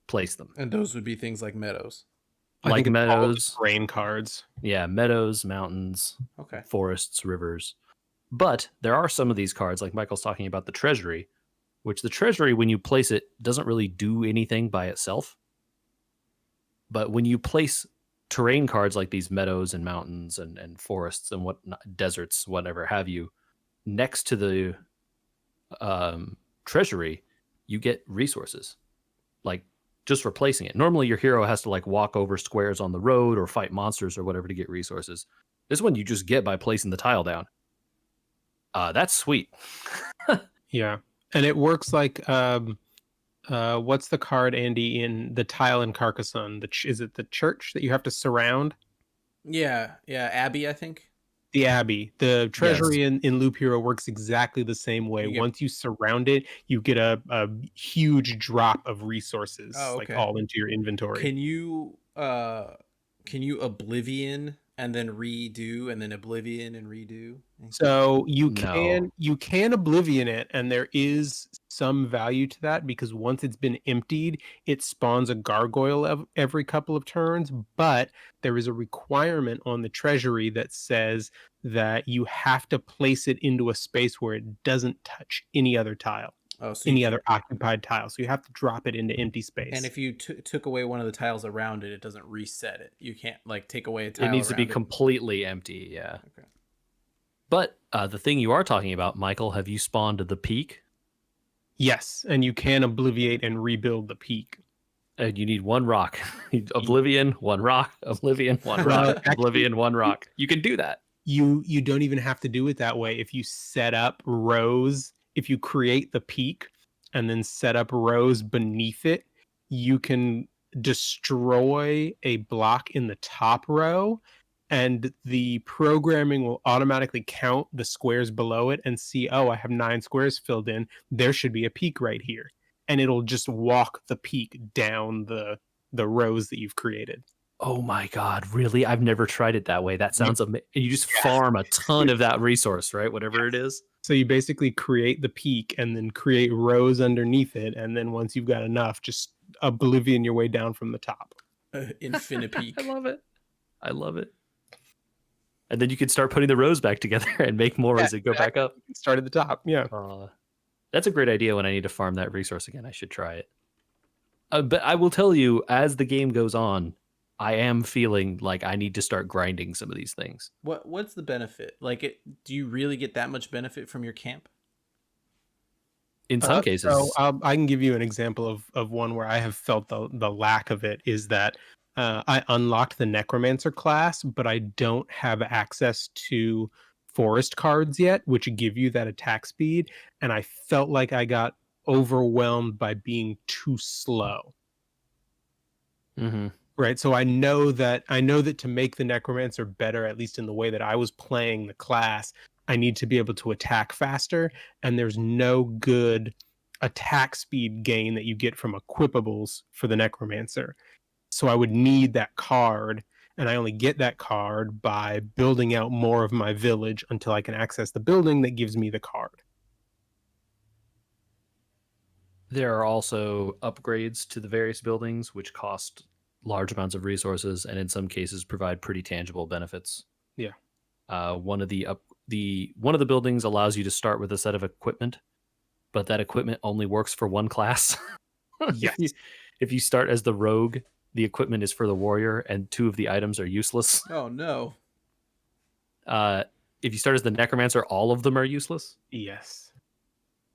place them. And those would be things like meadows. I Like think it's all meadows. the terrain cards. Yeah, meadows, mountains, Okay. forests, rivers. But there are some of these cards, like Michael's talking about the treasury, which the treasury, when you place it, doesn't really do anything by itself. But when you place terrain cards like these meadows and mountains and forests and deserts, whatever have you, next to the treasury, you get resources. Like, just replacing it. Normally, your hero has to like walk over squares on the road or fight monsters or whatever to get resources. This one you just get by placing the tile down. That's sweet. Yeah, and it works like what's the card, Andy, in the tile in Carcassonne? Is it the church that you have to surround? Yeah, Abbey, I think. The Abbey. The treasury Yes. in Loop Hero works exactly the same way. You get- Once you surround it, you get a huge drop of resources, like okay. all into your inventory. Can you Oblivion and then redo and then Oblivion and redo? So you No. can Oblivion it, and there is some value to that because once it's been emptied, it spawns a gargoyle every couple of turns. But there is a requirement on the treasury that says that you have to place it into a space where it doesn't touch any other tile, Oh, so any other occupied tile. So you have to drop it into empty space. and if you took away one of the tiles around it, it doesn't reset it. You can't like take away a tile. It needs to be around it. completely empty. Yeah. Okay. But the thing you are talking about, Michael, have you spawned the peak? Yes, and you can Obliviate and rebuild the peak. And you need one rock. Oblivion, one rock. Oblivion, one rock. Oblivion, one rock. You can do that. You don't even have to do it that way. If you set up rows, if you create the peak and then set up rows beneath it, you can destroy a block in the top row, and the programming will automatically count the squares below it and see, oh, I have 9 squares filled in. There should be a peak right here. And it'll just walk the peak down the rows that you've created. Oh my God, really? I've never tried it that way. That sounds amazing. You just farm a ton of that resource, right? Whatever it is. So you basically create the peak and then create rows underneath it. And then once you've got enough, just Oblivion your way down from the top. Infinite peak. I love it. I love it. And then you can start putting the rows back together and make more as it go back up. Start at the top. Yeah. That's a great idea. When I need to farm that resource again, I should try it. But I will tell you, as the game goes on, I am feeling like I need to start grinding some of these things. What's the benefit? Like, do you really get that much benefit from your camp? In some cases. So I can give you an example of one where I have felt the lack of it is that I unlocked the Necromancer class, but I don't have access to forest cards yet, which give you that attack speed. And I felt like I got overwhelmed by being too slow. Mm-hmm. Right. So I know that to make the Necromancer better, at least in the way that I was playing the class, I need to be able to attack faster. And there's no good attack speed gain that you get from equipables for the Necromancer. So I would need that card. And I only get that card by building out more of my village until I can access the building that gives me the card. There are also upgrades to the various buildings, which cost large amounts of resources and in some cases provide pretty tangible benefits. Yeah. One of the buildings allows you to start with a set of equipment, but that equipment only works for one class. Yes. If you start as the rogue, the equipment is for the warrior and 2 of the items are useless. Oh no. If you start as the necromancer, all of them are useless. Yes.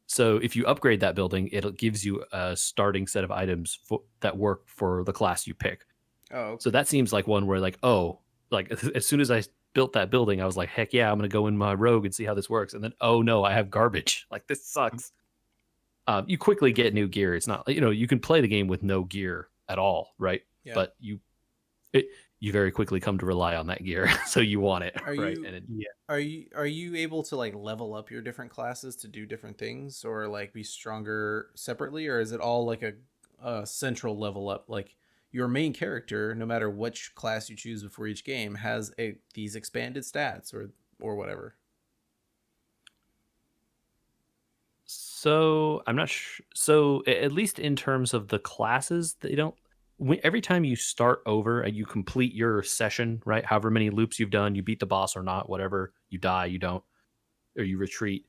So if you upgrade that building, it gives you a starting set of items that work for the class you pick. Oh. Okay. So that seems like one where as soon as I built that building, I was like, heck yeah, I'm going to go in my rogue and see how this works. And then, oh no, I have garbage. Like, this sucks. You quickly get new gear. It's not, you can play the game with no gear at all, right? Yeah. But you very quickly come to rely on that gear, so you want it, right? Are you able to like level up your different classes to do different things, or like be stronger separately, or is it all like a central level up? Like, your main character, no matter which class you choose before each game, has these expanded stats or whatever. So I'm not sure. So at least in terms of the classes, they don't. Every time you start over and you complete your session, right? However many loops you've done, you beat the boss or not, whatever. You die, you don't, or you retreat.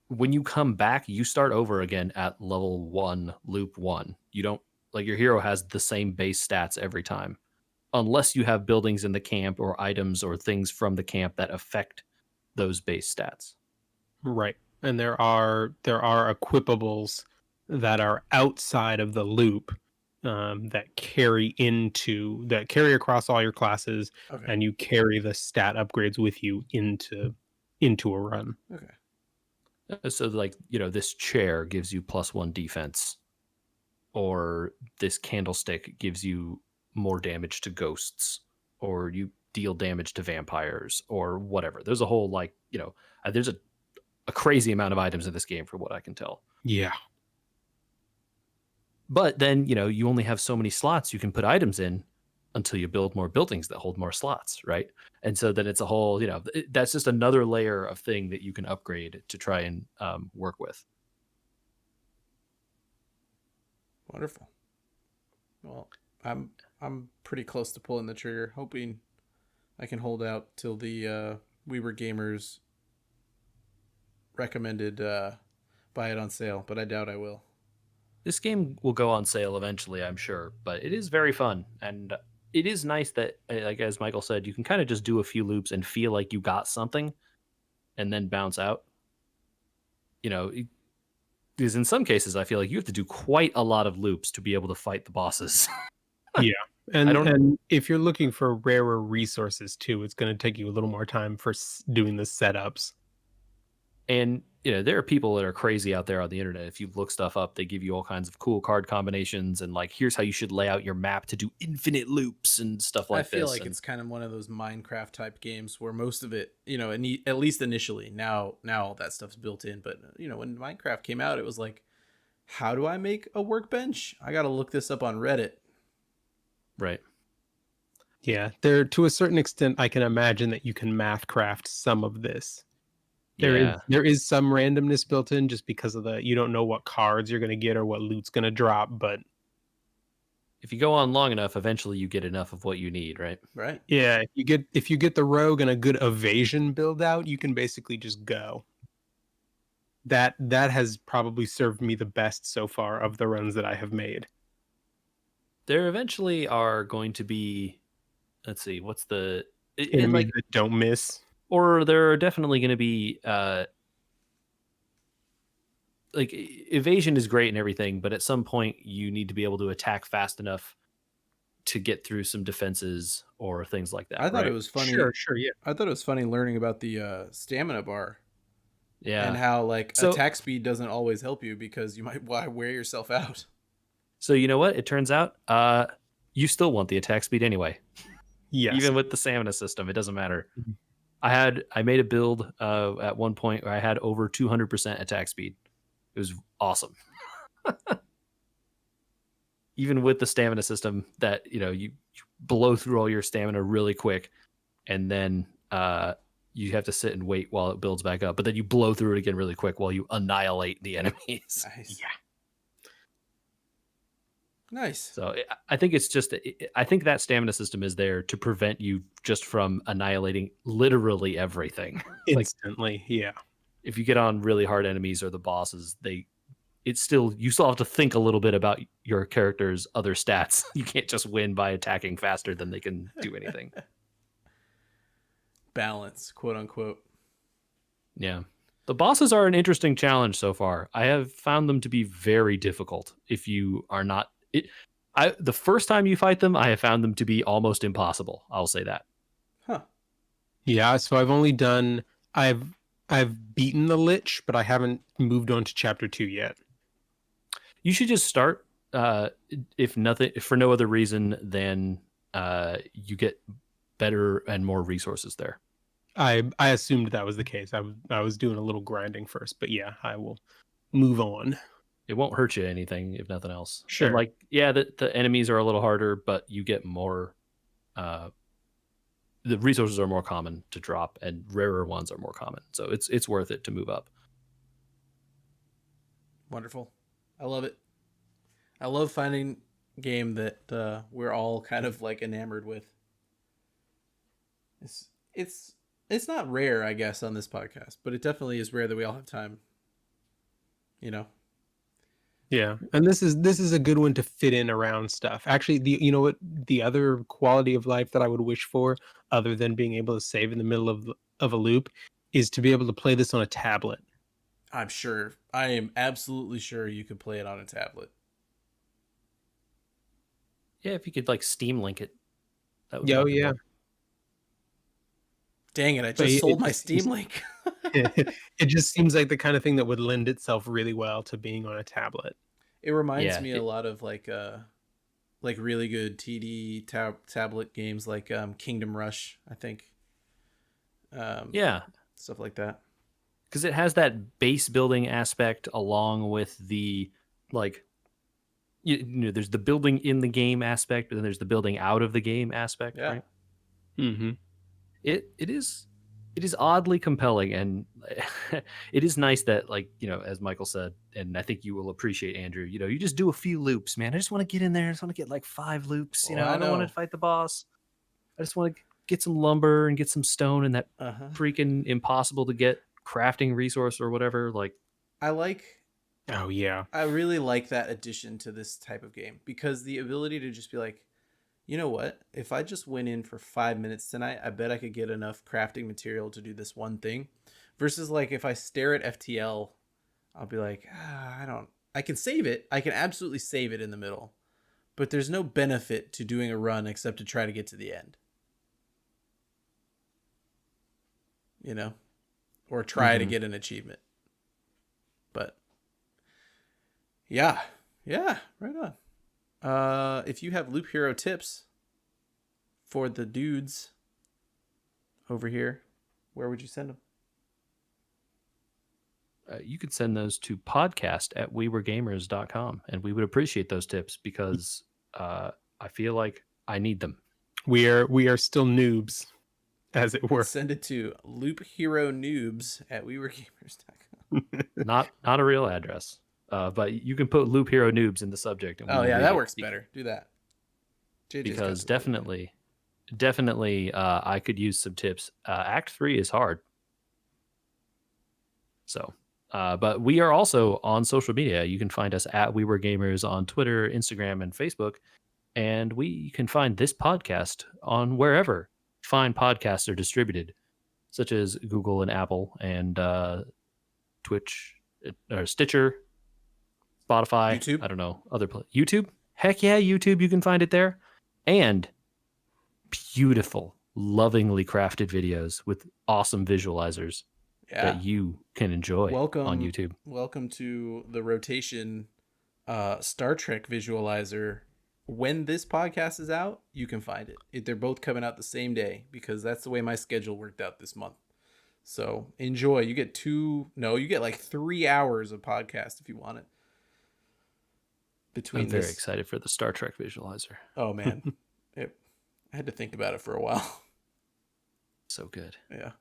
When you come back, you start over again at level 1, loop 1. You don't like your hero has the same base stats every time, unless you have buildings in the camp or items or things from the camp that affect those base stats. Right. And there are equipables that are outside of the loop, that carry across all your classes, Okay. and you carry the stat upgrades with you into a run. Okay. So like, this chair gives you +1 defense, or this candlestick gives you more damage to ghosts, or you deal damage to vampires, or whatever. There's a whole there's a crazy amount of items in this game, for what I can tell. Yeah. But then, you only have so many slots you can put items in until you build more buildings that hold more slots, right? And so then it's a whole, that's just another layer of thing that you can upgrade to try and work with. Wonderful. Well, I'm pretty close to pulling the trigger, hoping I can hold out till the We Were Gamers recommended buy it on sale, but I doubt I will. This game will go on sale eventually, I'm sure, but it is very fun, and it is nice that, like as Michael said, you can kind of just do a few loops and feel like you got something, and then bounce out. Because in some cases, I feel like you have to do quite a lot of loops to be able to fight the bosses. Yeah. I don't. And if you're looking for rarer resources too, it's going to take you a little more time for doing the setups. And there are people that are crazy out there on the internet. If you look stuff up, they give you all kinds of cool card combinations and like, here's how you should lay out your map to do infinite loops and stuff like this. I feel like it's kind of one of those Minecraft type games where most of it, at least initially, now all that stuff's built in. But when Minecraft came out, it was like, how do I make a workbench? I got to look this up on Reddit. Right. Yeah, there to a certain extent, I can imagine that you can math craft some of this. There is some randomness built in just because of you don't know what cards you're going to get or what loot's going to drop, but if you go on long enough, eventually you get enough of what you need, right? Right. Yeah, if you get the rogue and a good evasion build out, you can basically just go. That has probably served me the best so far of the runs that I have made. There eventually are going to be, let's see, what's the enemies that don't miss, or there are definitely going to be like evasion is great and everything, but at some point you need to be able to attack fast enough to get through some defenses or things like that. I thought right? it was funny. Sure, yeah. I thought it was funny learning about the stamina bar. Yeah. And how attack speed doesn't always help you because you might wear yourself out. So you know what? It turns out you still want the attack speed anyway. Yes. Even with the stamina system, it doesn't matter. Mm-hmm. I made a build at one point where I had over 200% attack speed. It was awesome. Even with the stamina system that, you blow through all your stamina really quick, and then you have to sit and wait while it builds back up. But then you blow through it again really quick while you annihilate the enemies. Nice. Yeah. Nice. So I think it's just, I think that stamina system is there to prevent you just from annihilating literally everything. Instantly, yeah. If you get on really hard enemies or the bosses, you still have to think a little bit about your character's other stats. You can't just win by attacking faster than they can do anything. Balance, quote unquote. Yeah. The bosses are an interesting challenge so far. I have found them to be very difficult if you are not... the first time you fight them, I have found them to be almost impossible. I'll say that. Huh. Yeah, so I've beaten the Lich, but I haven't moved on to chapter 2 yet. You should just start, if for no other reason than you get better and more resources there. I assumed that was the case. I was doing a little grinding first, but yeah, I will move on. It won't hurt you anything, if nothing else. Sure. And the enemies are a little harder, but you get more. The resources are more common to drop, and rarer ones are more common. So it's worth it to move up. Wonderful. I love it. I love finding a game that we're all kind of like enamored with. It's it's not rare, I guess, on this podcast, but it definitely is rare that we all have time. You know. Yeah, and this is a good one to fit in around stuff. Actually, you know what, the other quality of life that I would wish for, other than being able to save in the middle of a loop, is to be able to play this on a tablet. I'm sure. I am absolutely sure you could play it on a tablet. Yeah, if you could like Steam Link it, that would Oh probably yeah, work. Dang it! I but just it sold my just Steam seems, Link. it just seems like the kind of thing that would lend itself really well to being on a tablet. It reminds Yeah, me a lot of like really good TD tablet games like Kingdom Rush, I think. yeah, Stuff like that. because it has that base building aspect along with the like you know there's the building in the game aspect, but then there's the building out of the game aspect, Yeah. right? Mm-hmm. It is oddly compelling, and it is nice that, like, you know, as Michael said, and I think you will appreciate, Andrew, you know, you just do a few loops, man. I just want to get in there. I just want to get like 5 loops. You Well, know, I I don't want to know. fight the boss. I just want to get some lumber and get some stone and that Uh-huh. freaking impossible to get crafting resource or whatever. Like, I like Oh yeah. I really like that addition to this type of game because the ability to just be like, you know what? If I just went in for 5 minutes tonight, I bet I could get enough crafting material to do this one thing. Versus like if I stare at FTL, I'll be like, I don't. I can save it. I can absolutely save it in the middle, but there's no benefit to doing a run except to try to get to the end. You know, or try to get an achievement. But yeah, right on. If you have Loop Hero tips for the dudes over here, where would you send them? you could send those to podcast@wewergamers.com, and we would appreciate those tips because I feel like I need them. We are still noobs, as it were. Send it to loopheronoobs@wewergamers.com. Not a real address, but you can put Loop Hero Noobs in the subject. And Oh we yeah, will that read works it. better. Do that. JJ's Because got the right definitely, I could use some tips. Act 3 is hard. So, but we are also on social media. You can find us at We Were Gamers on Twitter, Instagram, and Facebook. And you can find this podcast on wherever fine podcasts are distributed, such as Google and Apple and Twitch or Stitcher, Spotify. YouTube? I don't know, YouTube. Heck yeah, YouTube. You can find it there. And beautiful, lovingly crafted videos with awesome visualizers that you can enjoy on YouTube. Welcome to the rotation Star Trek visualizer. When this podcast is out, you can find it. They're both coming out the same day because that's the way my schedule worked out this month. So enjoy. You get you get like 3 hours of podcast if you want it. I'm very excited for the Star Trek visualizer. Oh man. I had to think about it for a while. So good. Yeah.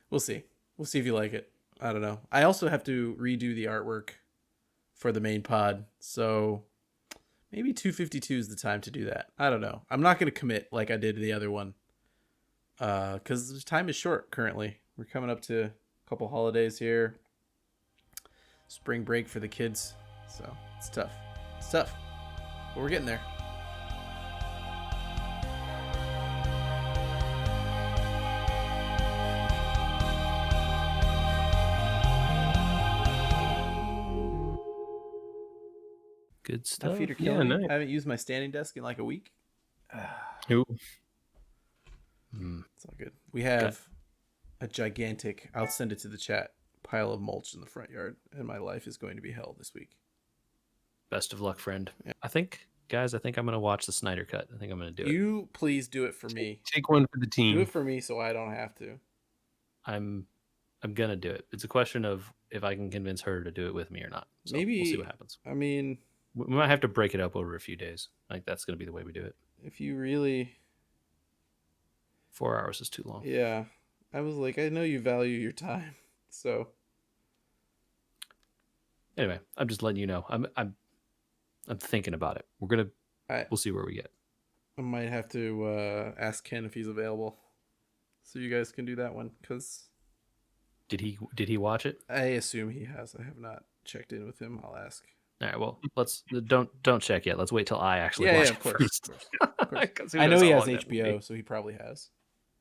We'll see. We'll see if you like it. I don't know. I also have to redo the artwork for the main pod. So maybe 252 is the time to do that. I don't know. I'm not going to commit like I did to the other one. Because the time is short currently. We're coming up to a couple holidays here. Spring break for the kids. So it's tough. But we're getting there. Good stuff. My feet are killing me. I haven't used my standing desk in like a week. Ooh. It's all good. We have a gigantic, I'll send it to the chat, pile of mulch in the front yard, and my life is going to be hell this week. Best of luck, friend. Yeah. I think I'm going to watch the Snyder Cut. I think I'm going to do it. You please do it for me. Take one for the team. Do it for me so I don't have to. I'm going to do it. It's a question of if I can convince her to do it with me or not. So Maybe we'll see what happens. I mean, we might have to break it up over a few days. Like that's going to be the way we do it. if you really 4 hours is too long. Yeah. I was like, I know you value your time. So Anyway, I'm just letting you know. I'm thinking about it. We'll see where we get. I might have to ask Ken if he's available, so you guys can do that one. Cause did he watch it? I assume he has. I have not checked in with him. I'll ask. All right. Well, let's don't check yet. Let's wait till I actually watch it first. Of course. I know he has HBO, so he probably has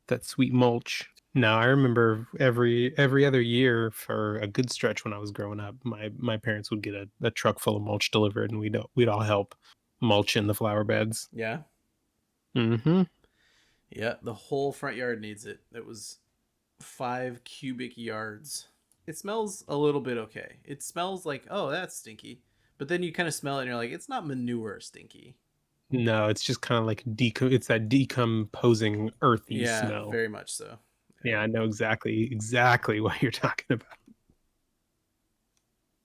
that sweet mulch. No, I remember every other year for a good stretch when I was growing up, my parents would get a truck full of mulch delivered, and we'd all help mulch in the flower beds. Yeah. Mm-hmm. Yeah, the whole front yard needs it. It was 5 cubic yards. It smells a little bit okay. It smells like, oh, that's stinky. But then you kind of smell it and you're like, it's not manure stinky. No, it's just kind of like it's that decomposing earthy smell. Very much so. Yeah, I know exactly what you're talking about.